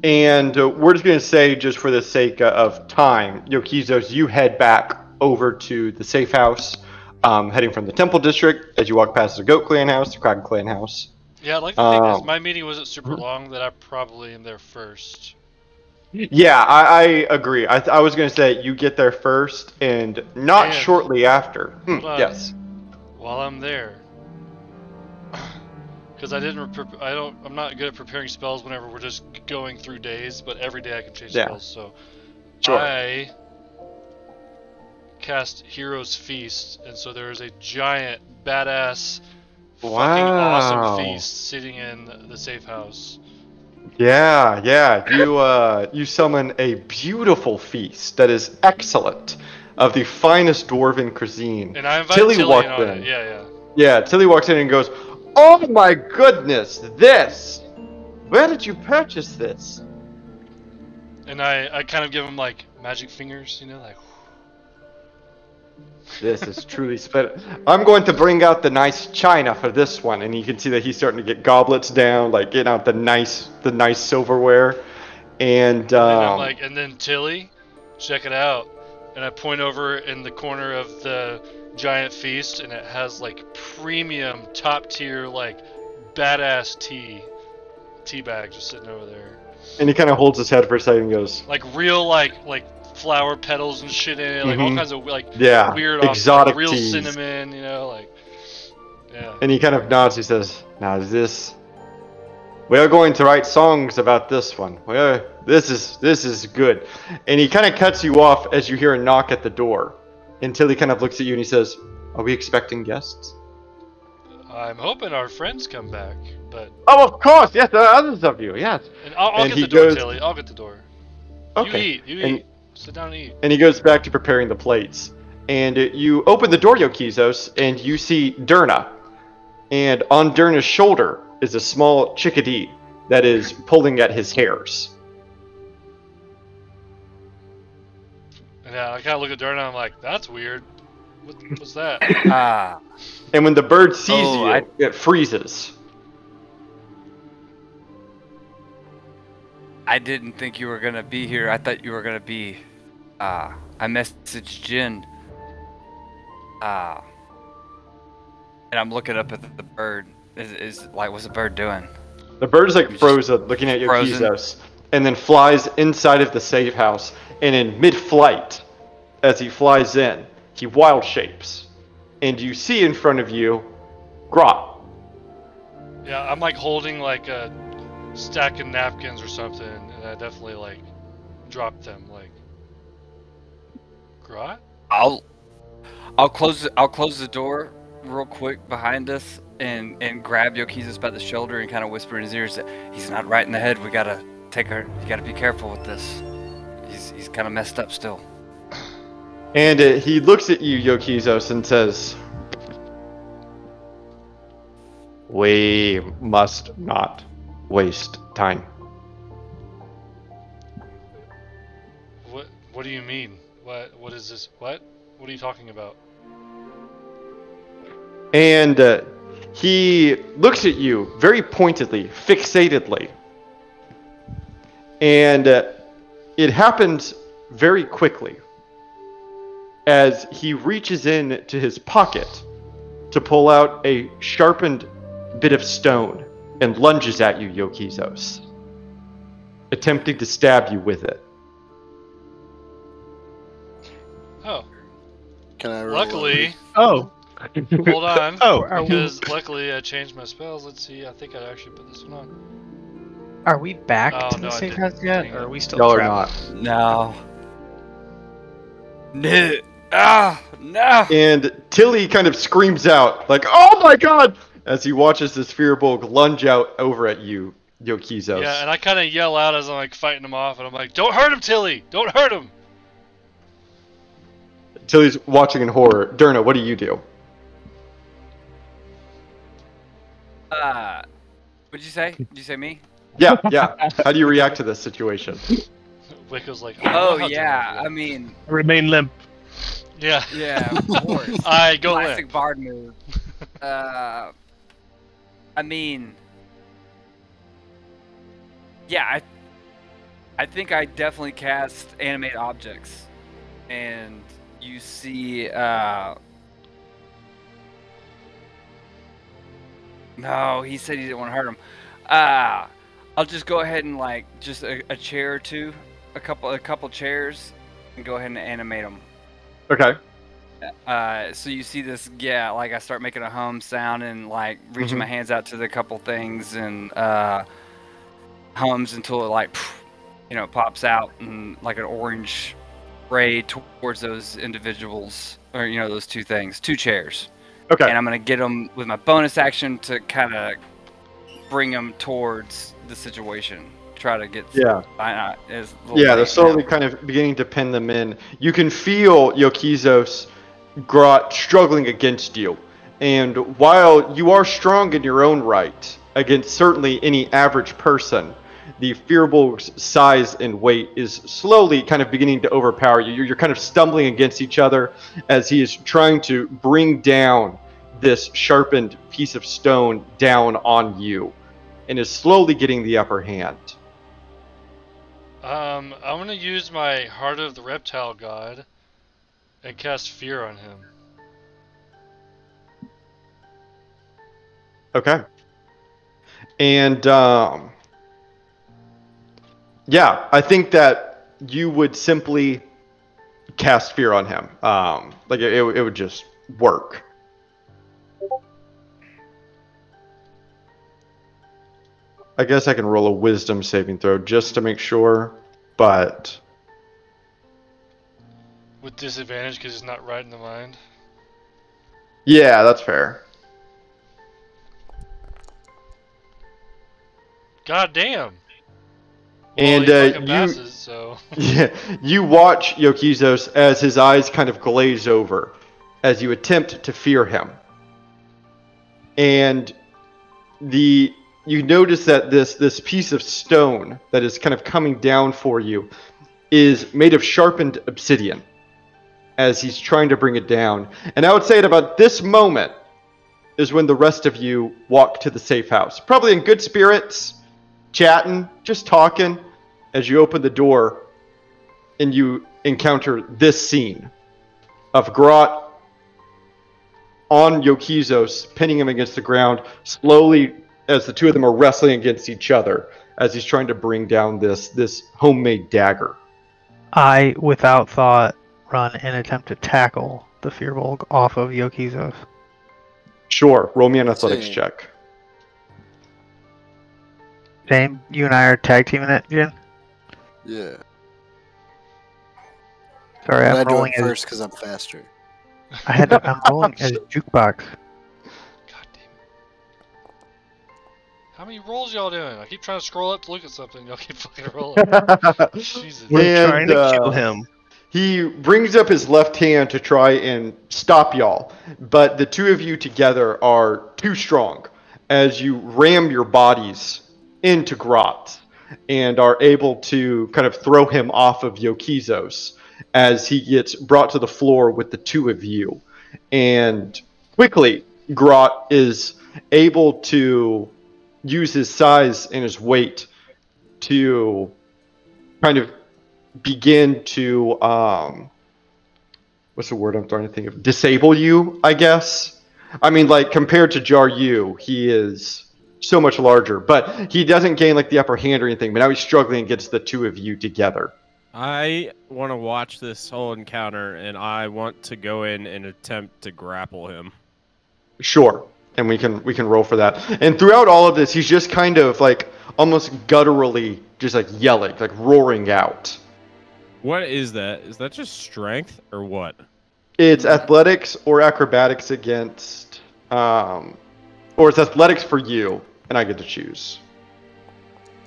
And we're just going to say, just for the sake of time, Yokizos, you head back over to the safe house, heading from the Temple District as you walk past the Goat Clan house, the Kraken Clan house. Yeah, I'd like to think, because my meeting wasn't super long, that I probably am there first. Yeah, I agree. I was going to say you get there first, and not shortly after. Yes. While I'm there, because I'm not good at preparing spells whenever we're just going through days, but every day I can change spells. So I cast Hero's Feast, and so there is a giant, badass, fucking awesome feast sitting in the safe house. Yeah. You summon a beautiful feast that is excellent, of the finest dwarven cuisine. And I invite Tilly walked on in. it. Yeah. Yeah, Tilly walks in and goes, "Oh my goodness, this! Where did you purchase this?" And I kind of give him like magic fingers, like. This is truly special. I'm going to bring out the nice china for this one, and you can see that he's starting to get goblets down, like getting out the nice silverware, and I'm like, and then Tilly, check it out, and I point over in the corner of the giant feast, and it has like premium, top tier, like badass tea bag just sitting over there. And he kind of holds his head for a second and goes, like real like flower petals and shit in it, like all kinds of like weird exotic real teas. cinnamon, And he kind of nods. He says, "Now we are going to write songs about this one. This is good." And he kind of cuts you off as you hear a knock at the door. Until he kind of looks at you and he says, "Are we expecting guests?" I'm hoping our friends come back, but oh, of course, yes, there are others of you, yes. And I'll get the door, Tilly. I'll get the door. Okay. You eat. Sit down and eat. And he goes back to preparing the plates. And you open the door, Yokizos, and you see Durna. And on Durna's shoulder is a small chickadee that is pulling at his hairs. Yeah, I kind of look at Dirt and I'm like, that's weird. What's that? And when the bird sees Oh, you, it freezes. I didn't think you were gonna be here. I thought you were gonna be. I messaged Jin. And I'm looking up at the bird. Is like, what's the bird doing? The bird is like frozen, looking at Yokizos, and then flies inside of the safe house. And in mid-flight, as he flies in, he wild shapes, and you see in front of you, Grot. Yeah, I'm like holding like a stack of napkins or something, and I definitely like drop them. Like, Grot? I'll close the door real quick behind us and grab Yokizos by the shoulder and kind of whisper in his ears that he's not right in the head. We gotta take her. You gotta be careful with this. He's kind of messed up still. And he looks at you, Yokizos, and says, "We must not waste time." What do you mean? What is this? What are you talking about? And he looks at you very pointedly, fixatedly. And it happens very quickly as he reaches in to his pocket to pull out a sharpened bit of stone and lunges at you, Yokizos, attempting to stab you with it. Oh. Can I roll? Luckily. Oh. Hold on. Oh, because luckily I changed my spells. Let's see. I think I actually put this one on. Are we back Oh, to no, the I safe didn't. house yet, Dang or it. are we still Y'all are trapped? not. No. No. And Tilly kind of screams out, like, "Oh my god!" as he watches this Fearbulk lunge out over at you, Yokizos. Yeah, and I kind of yell out as I'm like fighting him off, and I'm like, "Don't hurt him, Tilly! Don't hurt him!" Tilly's watching in horror. Durna, what do you do? What'd you say? Did you say me? Yeah. How do you react to this situation? Wicco's like, Oh how to yeah. do it." I mean, Remain limp. Yeah. yeah, of course. I go Classic in. bard move. I mean, yeah, I think I definitely cast animate objects, and you see, no, he said he didn't want to hurt him. I'll just go ahead and like just a chair or two, a couple chairs, and go ahead and animate them. Okay. So you see this, yeah, like I start making a hum sound and like reaching my hands out to the couple things and hums until it like, pops out and like an orange ray towards those individuals, or those two things, two chairs. Okay. And I'm gonna get them with my bonus action to kind of bring them towards the situation. Try to get they're slowly kind of beginning to pin them in. You can feel Yokizos Grot struggling against you, and while you are strong in your own right against certainly any average person, the Fearbulk's size and weight is slowly kind of beginning to overpower you. You're kind of stumbling against each other as he is trying to bring down this sharpened piece of stone down on you, and is slowly getting the upper hand. I'm gonna use my Heart of the Reptile God and cast Fear on him. Okay. And yeah, I think that you would simply cast Fear on him. Like it would just work. I guess I can roll a Wisdom saving throw just to make sure, but With disadvantage because he's not right in the mind. yeah, that's fair. God damn. And he fucking you, passes, so. yeah, you watch Yokizos as his eyes kind of glaze over as you attempt to fear him, and you notice that this piece of stone that is kind of coming down for you is made of sharpened obsidian, as he's trying to bring it down. And I would say at about this moment is when the rest of you walk to the safe house. Probably in good spirits, chatting, just talking, as you open the door and you encounter this scene of Grot on Yokizos, pinning him against the ground, slowly as the two of them are wrestling against each other as he's trying to bring down this homemade dagger. I, without thought, run and attempt to tackle the Firbolg off of Yokizos. Sure, roll me an athletics check. Same. You and I are tag teaming it, Jin? Yeah. Sorry, But I'm I do rolling it as first because I'm faster. I'm rolling as a jukebox. God damn it. How many rolls y'all doing? I keep trying to scroll up to look at something. Y'all keep fucking rolling. Jesus. We're trying to kill him. He brings up his left hand to try and stop y'all, but the two of you together are too strong as you ram your bodies into Grot and are able to kind of throw him off of Yokizos as he gets brought to the floor with the two of you. And quickly, Grot is able to use his size and his weight to kind of begin to what's the word I'm trying to think of? Disable you, I guess. I mean, like, compared to Jaryu, he is so much larger, but he doesn't gain like the upper hand or anything, but now he's struggling against the two of you together. I want to watch this whole encounter, and I want to go in and attempt to grapple him. Sure, and we can roll for that. And throughout all of this, he's just kind of like almost gutturally just like yelling, like roaring out. What is that? Is that just strength or what? It's athletics or acrobatics against, or it's athletics for you, and I get to choose.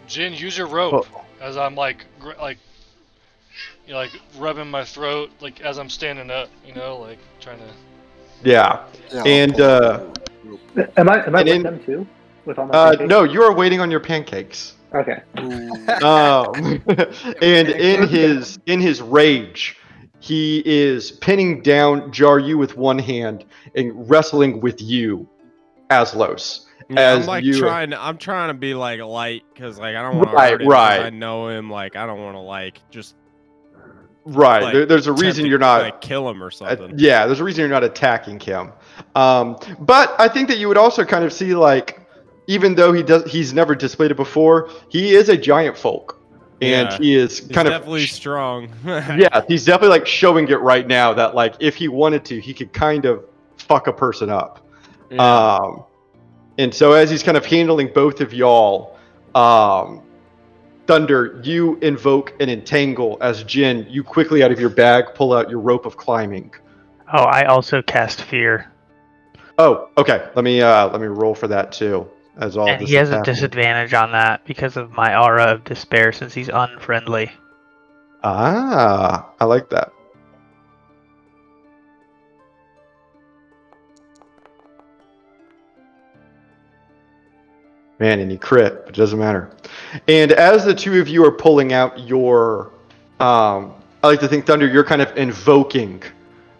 Jin, use your rope as I'm like rubbing my throat, like as I'm standing up, like trying to. Yeah, and am I with them too? With all my pancakes? No, you are waiting on your pancakes. Okay. And in his rage, he is pinning down Jaryu with one hand and wrestling with you, Aslos. Yeah, I'm trying to be like light because like I don't want to hurt him. I know him. Like I don't want to just. Right. Like, there's a reason you're not like kill him or something. Yeah, there's a reason you're not attacking him. But I think that you would also kind of see like, even though he's never displayed it before, he is a giant folk. And he is kind of definitely strong. Yeah, he's definitely like showing it right now that like if he wanted to, he could kind of fuck a person up. Yeah. And so as he's kind of handling both of y'all, Thunder, you invoke and entangle as Jin, you quickly out of your bag pull out your rope of climbing. Oh, I also cast fear. Oh, okay. Let me roll for that too. As all and he has a disadvantage on that because of my aura of despair since he's unfriendly. Ah, I like that. Man, and he crit, but it doesn't matter. And as the two of you are pulling out your, I like to think, Thunder, you're kind of invoking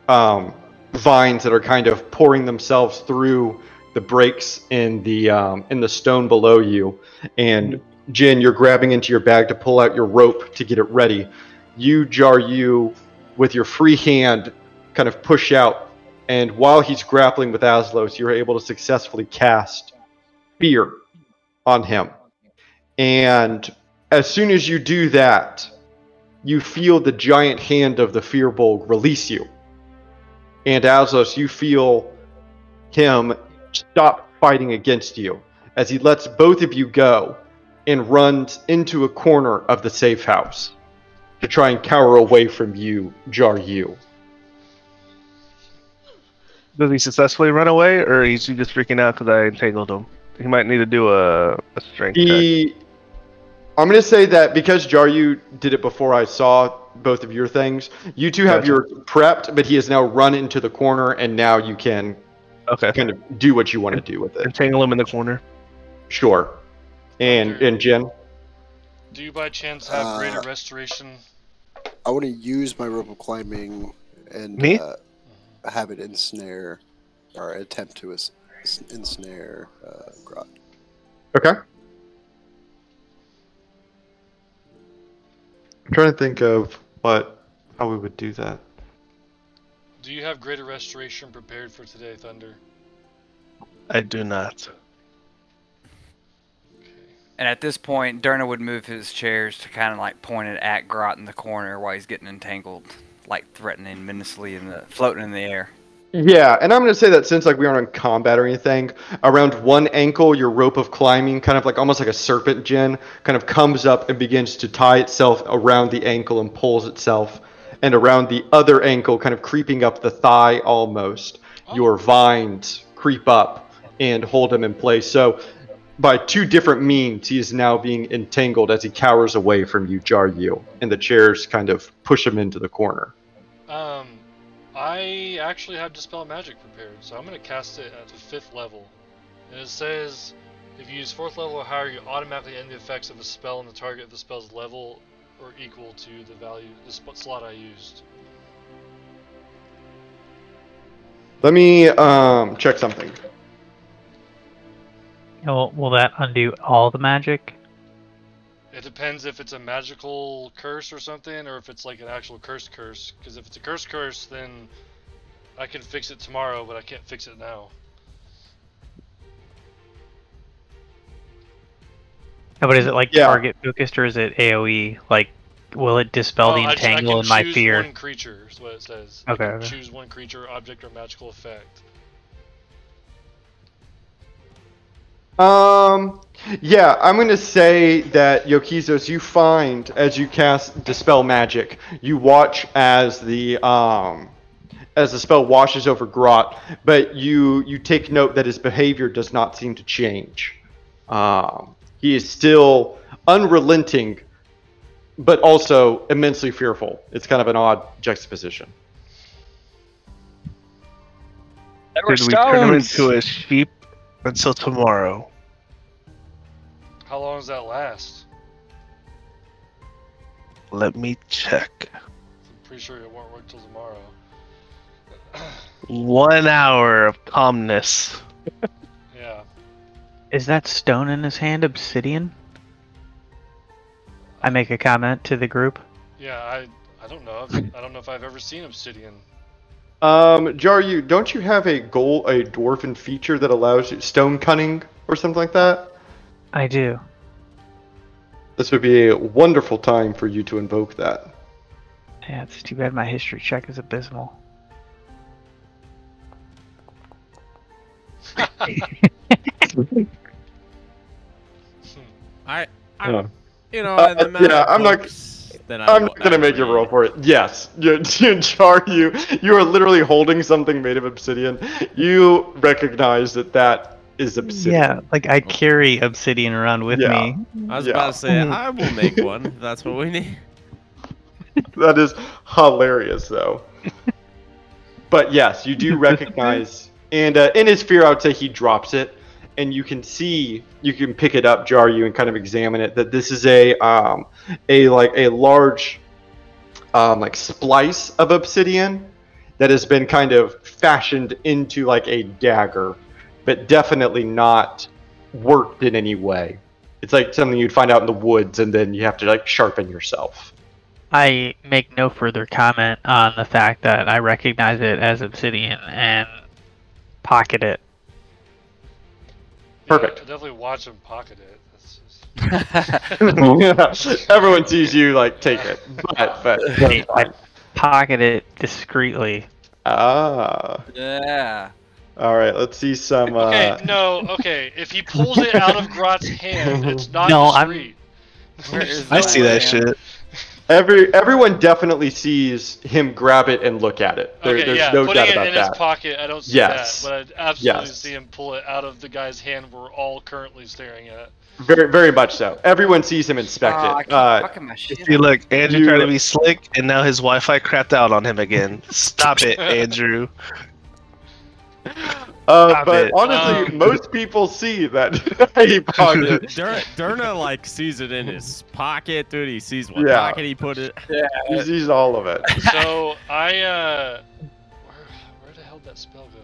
vines that are kind of pouring themselves through the breaks in the stone below you. And Jin, you're grabbing into your bag to pull out your rope to get it ready. You, Jaryu, with your free hand, kind of push out. And while he's grappling with Aslos, you're able to successfully cast Fear on him. And as soon as you do that, you feel the giant hand of the Firbolg release you. And Aslos, you feel him stop fighting against you as he lets both of you go and runs into a corner of the safe house to try and cower away from you, Jaryu. Does he successfully run away, or is he just freaking out because I entangled him? He might need to do a strength check. I'm going to say that because Jaryu did it before I saw both of your things, you two have your prepped, but he has now run into the corner, and now you can kind of do what you want to do with it. Entangle him in the corner. Sure. And Jen? Do you by chance have greater restoration? I want to use my rope of climbing and Me? have it ensnare or attempt to ensnare Grot. Okay. I'm trying to think of how we would do that. Do you have greater restoration prepared for today, Thunder? I do not. And at this point, Derna would move his chairs to kind of like point it at Grot in the corner while he's getting entangled, like threatening menacely floating in the air. Yeah, and I'm going to say that since like we aren't in combat or anything, around one ankle, your rope of climbing, kind of like almost like a serpent gin, kind of comes up and begins to tie itself around the ankle and pulls itself, and around the other ankle, kind of creeping up the thigh almost, your vines creep up and hold him in place. So by two different means, he is now being entangled as he cowers away from you, Jaryu, and the chairs kind of push him into the corner. I actually have Dispel Magic prepared, so I'm going to cast it at the 5th level. And it says, if you use 4th level or higher, you automatically end the effects of a spell on the target if the spell's level or equal to the slot I used. Let me check something. Will that undo all the magic? It depends if it's a magical curse or something, or if it's like an actual curse. Because if it's a curse, then I can fix it tomorrow, but I can't fix it now. No, but is it like target focused or is it AOE? Like, will it dispel the entangle in my fear? I can choose one creature, is what it says. Okay. I can choose one creature, object, or magical effect. Yeah, I'm going to say that, Yokizos, you find, as you cast Dispel Magic, you watch as the spell washes over Grot, but you take note that his behavior does not seem to change. He is still unrelenting, but also immensely fearful. It's kind of an odd juxtaposition. Should we turn him into a sheep until tomorrow? How long does that last? Let me check. I'm pretty sure it won't work till tomorrow. 1 hour of calmness. Yeah. Is that stone in his hand obsidian? I make a comment to the group. Yeah, I don't know. I don't know if I've ever seen obsidian. Jaryu, don't you have a dwarven feature that allows you stone cunning or something like that? I do. This would be a wonderful time for you to invoke that. Yeah, it's too bad my history check is abysmal. I'm not gonna make you roll for it. Yes, Jaryu, you are literally holding something made of obsidian. You recognize that is obsidian. Yeah, like I carry obsidian around with me. I was about to say, I will make one if that's what we need. That is hilarious, though. But yes, you do recognize, and in his fear, I would say he drops it, and you can pick it up, Jaryu, and kind of examine it. That this is a large splice of obsidian that has been kind of fashioned into like a dagger, but definitely not worked in any way. It's like something you'd find out in the woods, and then you have to like sharpen yourself. I make no further comment on the fact that I recognize it as obsidian and pocket it. Perfect. Yeah, definitely watch him pocket it. Everyone sees you like take it, but I pocket it discreetly. Yeah. All right, let's see some. Okay. If he pulls it out of Grot's hand, it's not discreet. I see that shit. Everyone definitely sees him grab it and look at it. There's no doubt about that. Putting it in his pocket, I don't see that, but I absolutely see him pull it out of the guy's hand we're all currently staring at. Very, very much so. Everyone sees him inspect it. See, look, Andrew tried to be slick, and now his Wi-Fi crapped out on him again. Stop it, Andrew. But honestly, most people see that he pawned it. Durna like sees it in his pocket, dude. He sees what pocket he put it. Yeah. He sees all of it. So I where the hell did that spell go?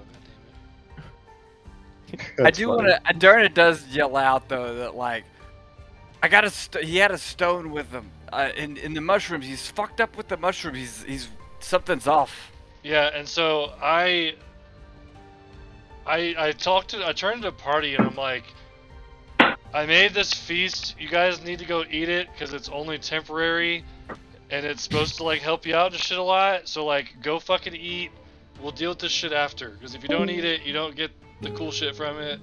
God damn it. I do want to. Durna does yell out though that like, I got he had a stone with him. In the mushrooms, he's fucked up with the mushrooms. He's something's off. Yeah, and so I turned to the party and I'm like, I made this feast. You guys need to go eat it because it's only temporary, and it's supposed to like help you out and shit a lot. So like, go fucking eat. We'll deal with this shit after. Because if you don't eat it, you don't get the cool shit from it.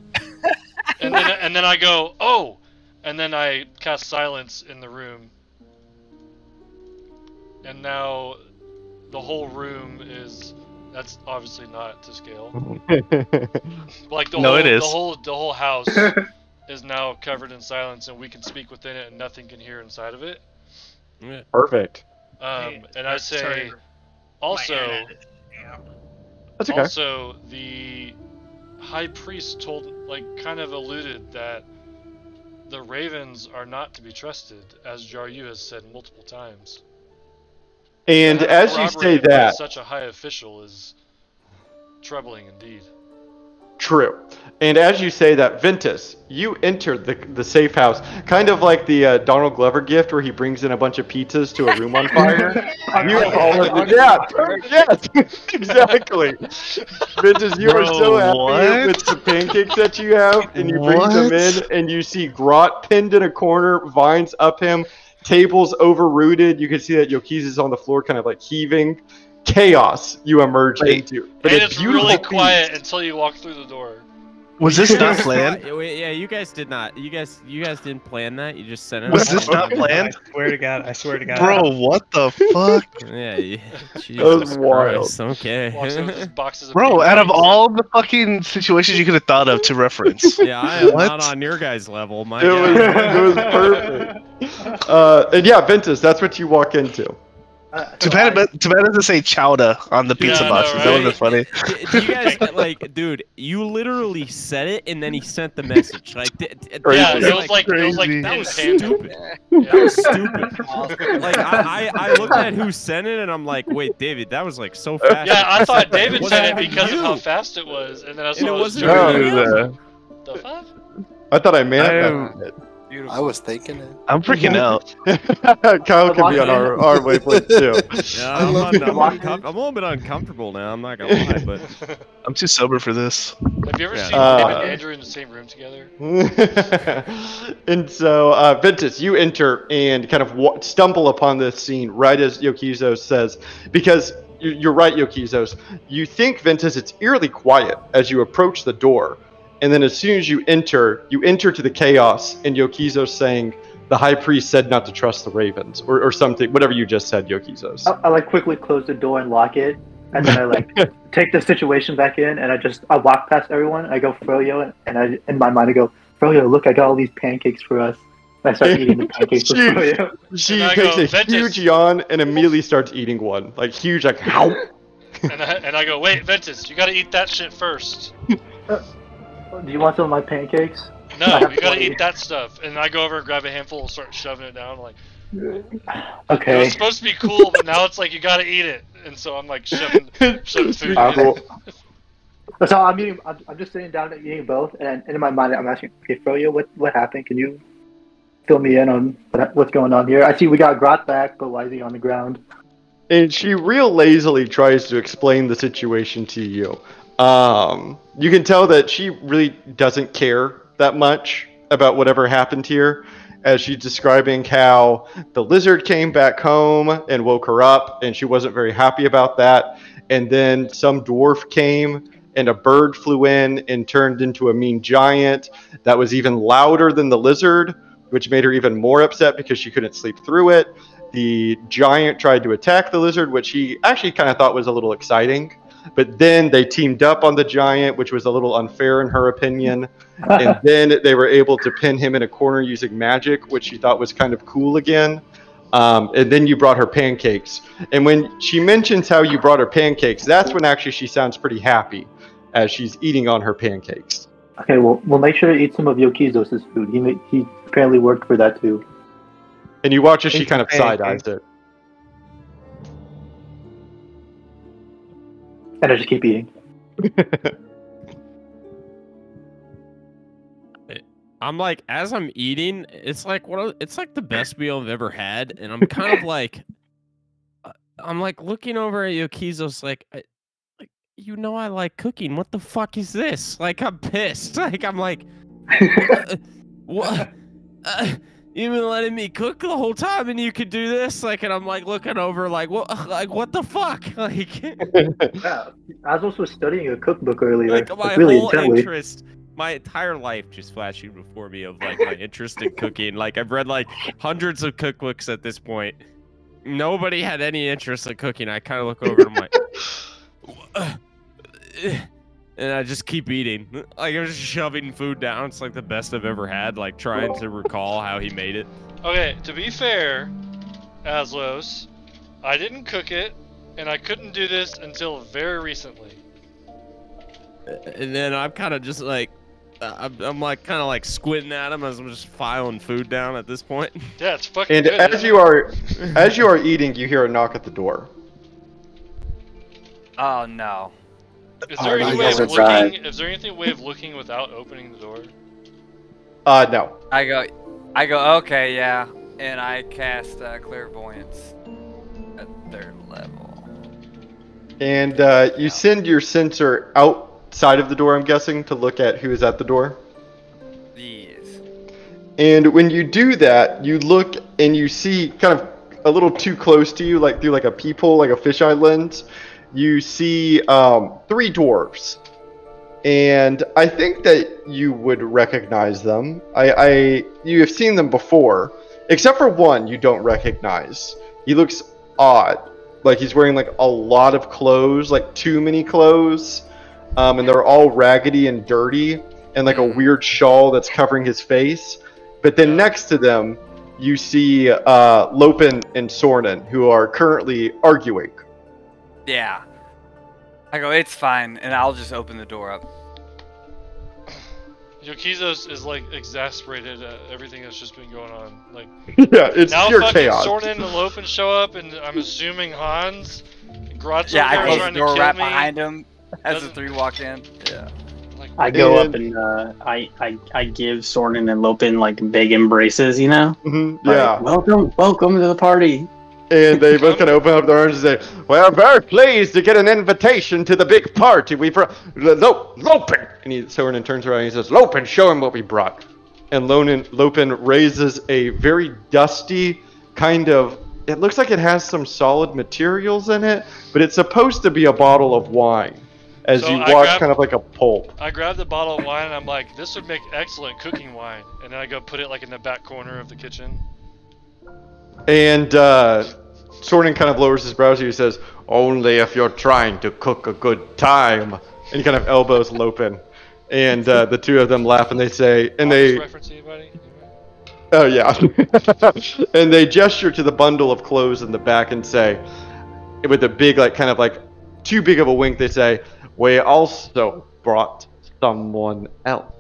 And then I go, oh, and then I cast silence in the room. And now the whole room is, that's obviously not to scale. Like the whole house is now covered in silence, and we can speak within it and nothing can hear inside of it. Yeah. Perfect. And I say also That's okay. Also the high priest told, like, kind of alluded that the ravens are not to be trusted, as Jaryu has said multiple times. And as you say that, such a high official is troubling indeed. True. And as you say that, Ventus, you enter the safe house, kind of like the Donald Glover gift where he brings in a bunch of pizzas to a room on fire. You have all of the, yes, exactly. Ventus, you are so happy with the pancakes that you have, and you bring them in, and you see Grot pinned in a corner, vines up him, tables overrooted. You can see that Yokiz is on the floor, kind of like heaving. Chaos you emerge into. But it's really quiet until you walk through the door. Was this not planned? Yeah, you guys did not. You guys didn't plan that. You just sent it. Was this not planned? I swear to God. Bro, what the fuck? Yeah, Jesus that was wild. Christ, okay. Bro, out of all the fucking situations you could have thought of to reference. Yeah, I am not on your guys' level. It was perfect. And yeah, Ventus, that's what you walk into. Too bad doesn't say chowder on the pizza boxes. That wasn't funny. Do you guys like, dude? You literally said it, and then he sent the message. Like, it was like that was stupid. That was stupid. Like, I looked at who sent it, and I'm like, wait, David, that was like so fast. Yeah, I thought David sent it because of how fast it was, and then I saw it was the fuck. I thought I manifested it. Beautiful. I was thinking it. I'm freaking out. Kyle can be on our wavelength too. Yeah, I'm a little bit uncomfortable now. I'm not gonna lie, but I'm too sober for this. Have you ever seen David and Andrew in the same room together? And so, Ventus, you enter and kind of stumble upon this scene right as Yokizos says, because you're right, Yokizos. You think, Ventus, it's eerily quiet as you approach the door. And then as soon as you enter to the chaos, and Yokizos saying, the high priest said not to trust the ravens, or something, whatever you just said, Yokizos. I like quickly close the door and lock it, and then I like take the situation back in, and I walk past everyone, and I go, Froyo, and I, in my mind I go, Froyo, look, I got all these pancakes for us. And I start eating the pancakes with Froyo. She takes a huge yawn and immediately starts eating one. Like, huge, like, how? And I go, wait, Ventus, you gotta eat that shit first. Do you want some of my pancakes? No, you gotta eat that stuff. And I go over and grab a handful and start shoving it down. Like, okay. It was supposed to be cool, but now it's like you gotta eat it. And so I'm like shoving food in. So I'm just sitting down and eating both, and in my mind I'm asking, okay, Froyo, what happened? Can you fill me in on what's going on here? I see we got Grot back, but why is he on the ground? And she real lazily tries to explain the situation to you. You can tell that she really doesn't care that much about whatever happened here, as she's describing how the lizard came back home and woke her up, and she wasn't very happy about that. And then some dwarf came, and a bird flew in and turned into a mean giant that was even louder than the lizard, which made her even more upset because she couldn't sleep through it. The giant tried to attack the lizard, which she actually kind of thought was a little exciting. But then they teamed up on the giant, which was a little unfair in her opinion. And then they were able to pin him in a corner using magic, which she thought was kind of cool again. And then you brought her pancakes. And when she mentions how you brought her pancakes, that's when actually she sounds pretty happy. as she's eating on her pancakes. Okay, well, we'll make sure to eat some of Yokizos' food. He apparently worked for that too. And you watch as she kind of side-eyes it. And I just keep eating. I'm like, as I'm eating, it's like it's like the best meal I've ever had, and I'm kind of like, I'm like looking over at Yokizos, like, I like cooking. What the fuck is this? Like, I'm pissed. Like, I'm like, what? You've been letting me cook the whole time, and you could do this? Like, and I'm like looking over, like, what the fuck? Like, yeah, I was also studying a cookbook earlier. Like, my really whole intently. interest. My entire life just flashing before me of like my interest in cooking. Like I've read like hundreds of cookbooks at this point. Nobody had any interest in cooking. I kind of look over and I'm like, and I just keep eating. Like I'm just shoving food down. It's like the best I've ever had. Like trying to recall how he made it. Okay, to be fair, Aslos, I didn't cook it, and I couldn't do this until very recently. And then I'm kind of just like. I'm like kind of like squinting at him as I'm just filing food down at this point. Yeah, it's fucking And good, as you are eating, you hear a knock at the door. Oh no. Is there any way of looking? Is there any way of looking without opening the door? No. I go. Okay, yeah, and I cast clairvoyance at 3rd level. And you send your sensor outside of the door, I'm guessing, to look at who is at the door. Yes. And when you do that, you look and you see kind of a little too close to you, like through like a peephole, like a fisheye lens. You see 3 dwarves. And I think that you would recognize them. You have seen them before, except for one you don't recognize. He looks odd, like he's wearing like a lot of clothes, like too many clothes, and they're all raggedy and dirty, and like a weird shawl that's covering his face. But then next to them, you see Lopin and Sornin, who are currently arguing. Yeah. I go, it's fine, and I'll just open the door up. Yokizos is like exasperated at everything that's just been going on. Like, yeah, it's now pure fucking chaos. Sornin and Lopin show up, and I'm assuming Hans, Gratz Yeah, I close trying the door to kill right me. behind him as the 3 walk in. Yeah. Like, I go up and I give Sornin and Lopin like big embraces, you know? Mm-hmm, yeah. Like, welcome to the party. And they both kind of open up their arms and say, "We're very pleased to get an invitation to the big party. We brought Lopin." And Sornin turns around and he says, "Lopin, show him what we brought." And Lopin raises a very dusty kind of. It looks like it has some solid materials in it, but it's supposed to be a bottle of wine. As So you I watch grab- kind of like a pulp. I grab the bottle of wine and I'm like, this would make excellent cooking wine. And then I go put it like in the back corner of the kitchen. And Sornin kind of lowers his brows and he says, "Only if you're trying to cook a good time." And he kind of elbows Lopin. And the two of them laugh and they say, and they... Reference anybody? Oh, yeah. And they gesture to the bundle of clothes in the back and say, with a big, like, kind of like, too big of a wink, they say, "We also brought someone else."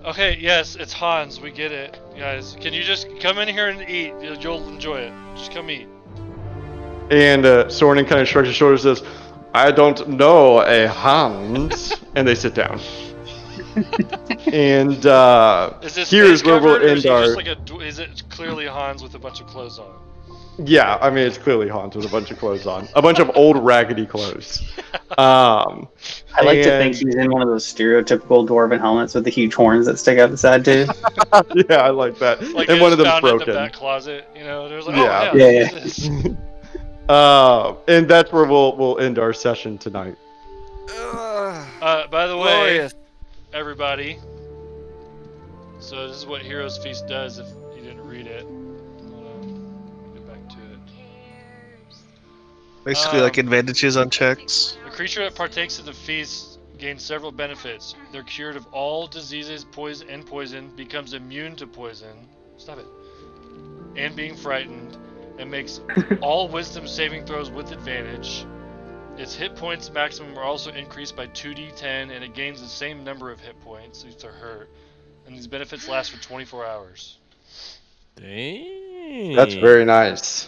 Okay, yes, it's Hans. We get it, guys. Can you just come in here and eat? You'll enjoy it. Just come eat. And Sornin kind of shrugs his shoulders and says, "I don't know a Hans." And they sit down. And Is this here's face where we'll covered, or end is he our... just like is it clearly Hans with a bunch of clothes on? Yeah, I mean, it's clearly Hans with a bunch of clothes on. A bunch of old raggedy clothes. I like to think he's in one of those stereotypical dwarven helmets with the huge horns that stick out the side too. Yeah, I like that. Like and one of them's found it in broken. the back closet, you know. There's like, Yeah. oh yeah, this is- And that's where we'll end our session tonight. by the way, Glorious. everybody. So this is what Heroes Feast does. If you didn't read it, get back to it. Basically, like advantages on checks. The creature that partakes of the feast gains several benefits. They're cured of all diseases, poison, becomes immune to poison. Stop it. And being frightened, and makes all wisdom saving throws with advantage. Its hit points maximum are also increased by 2d10, and it gains the same number of hit points if they're hurt. And these benefits last for 24 hours. Dang. That's very nice.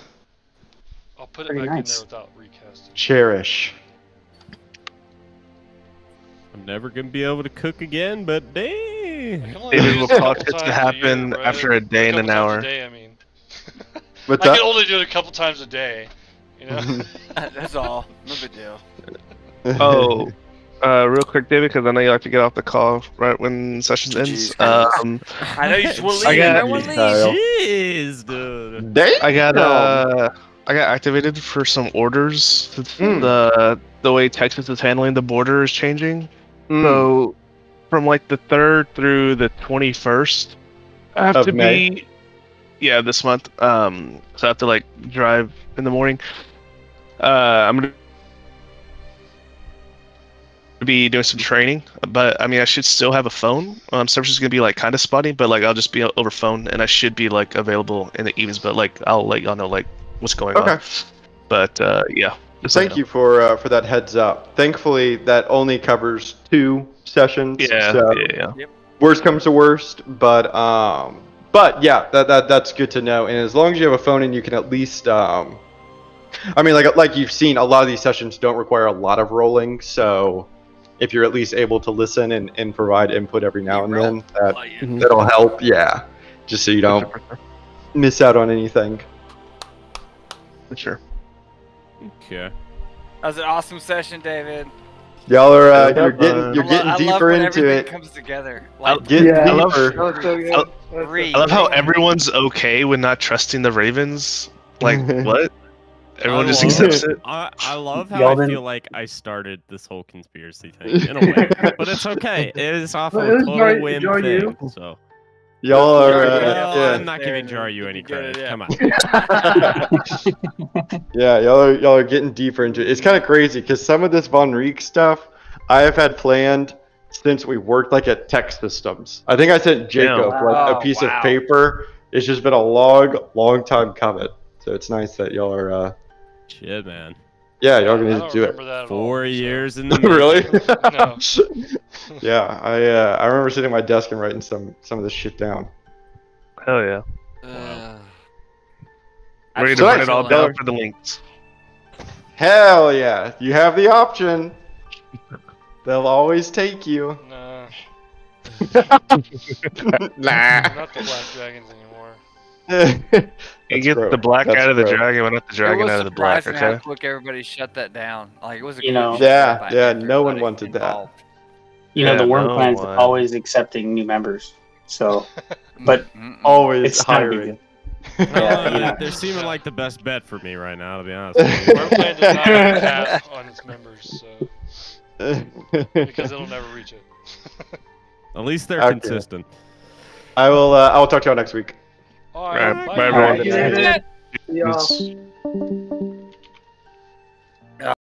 I'll put it Very back in nice. there without recasting. Cherish. I'm never gonna be able to cook again, but I dang. can only Maybe do we'll this a cause couple it to times a happen year, after a day and couple an times hour. A day, I mean. What's I that? can only do it a couple times a day. You know? That's all. No big deal. Oh, real quick, David, because I know you like to get off the call right when session ends. I know you just want to I leave. got- Everyone leave. Kyle. Jeez, dude. Damn. I got activated for some orders. Mm. The way Texas is handling the border is changing. Mm. So from like the 3rd through the 21st, I have Of to May? be this month. So I have to like drive in the morning. I'm gonna be doing some training, but I mean I should still have a phone. Service is gonna be like kind of spotty, but like I'll just be over phone and I should be like available in the evenings. But like I'll let y'all know like what's going on. Okay. But yeah. just let Thank me you for that heads up. Thankfully, that only covers 2 sessions. know. Yeah. So Yeah. worst comes to worst, but yeah, that's good to know. And as long as you have a phone and you can at least I mean, like you've seen, a lot of these sessions don't require a lot of rolling, so if you're at least able to listen and provide input every now and then, that'll help. Yeah, just so you don't miss out on anything. For sure. Okay. That was an awesome session, David. Y'all are Yeah, you're getting I love deeper when into everything it. comes together. Like, Get I love- deeper. That was so good. I love how everyone's okay with not trusting the Ravens. Like what? Everyone just accepts it. I love how Y'all I didn't- feel like I started this whole conspiracy thing in a way, but it's okay. It is off of Well, a it was total Jar- whim Jar thing. you. So Y'all are well, yeah. I'm not giving Jar you any credit. yeah. Come on. Yeah, y'all are getting deeper into it. It's kind of crazy because some of this Von Reek stuff I have had planned since we worked like at Tech Systems. I think I sent Jacob like a Oh, piece wow. of paper. It's just been a long time coming. So it's nice that y'all are Shit, man. yeah, y'all I gonna don't do it. remember that at 4 all, years in the Really? No. Yeah, I remember sitting at my desk and writing some of this shit down. Hell yeah. Wow. Ready to So burn nice. it all down for the links. Hell yeah, you have the option. They'll always take you. Nah, Nah. not the Black Dragons anymore. You get broke. the black That's out of the broke. dragon, but not the dragon out of the black, surprising how okay? quick everybody shut that down. Like it was a You know- quick Yeah, shutdown by yeah, no one everybody wanted that. involved. You know, Yeah, the worm no plan's one. always accepting new members. So, but Mm-mm. Always it's not a big hiring. deal. Yeah, you know. They're seeming like the best bet for me right now, to be honest with you. Our plan does not have a cap on its members, so because it'll never reach it. At least they're Okay. consistent. I will talk to y'all next week. All Right, right, bye, bye. everyone. Alright, David. Yeah. Yeah.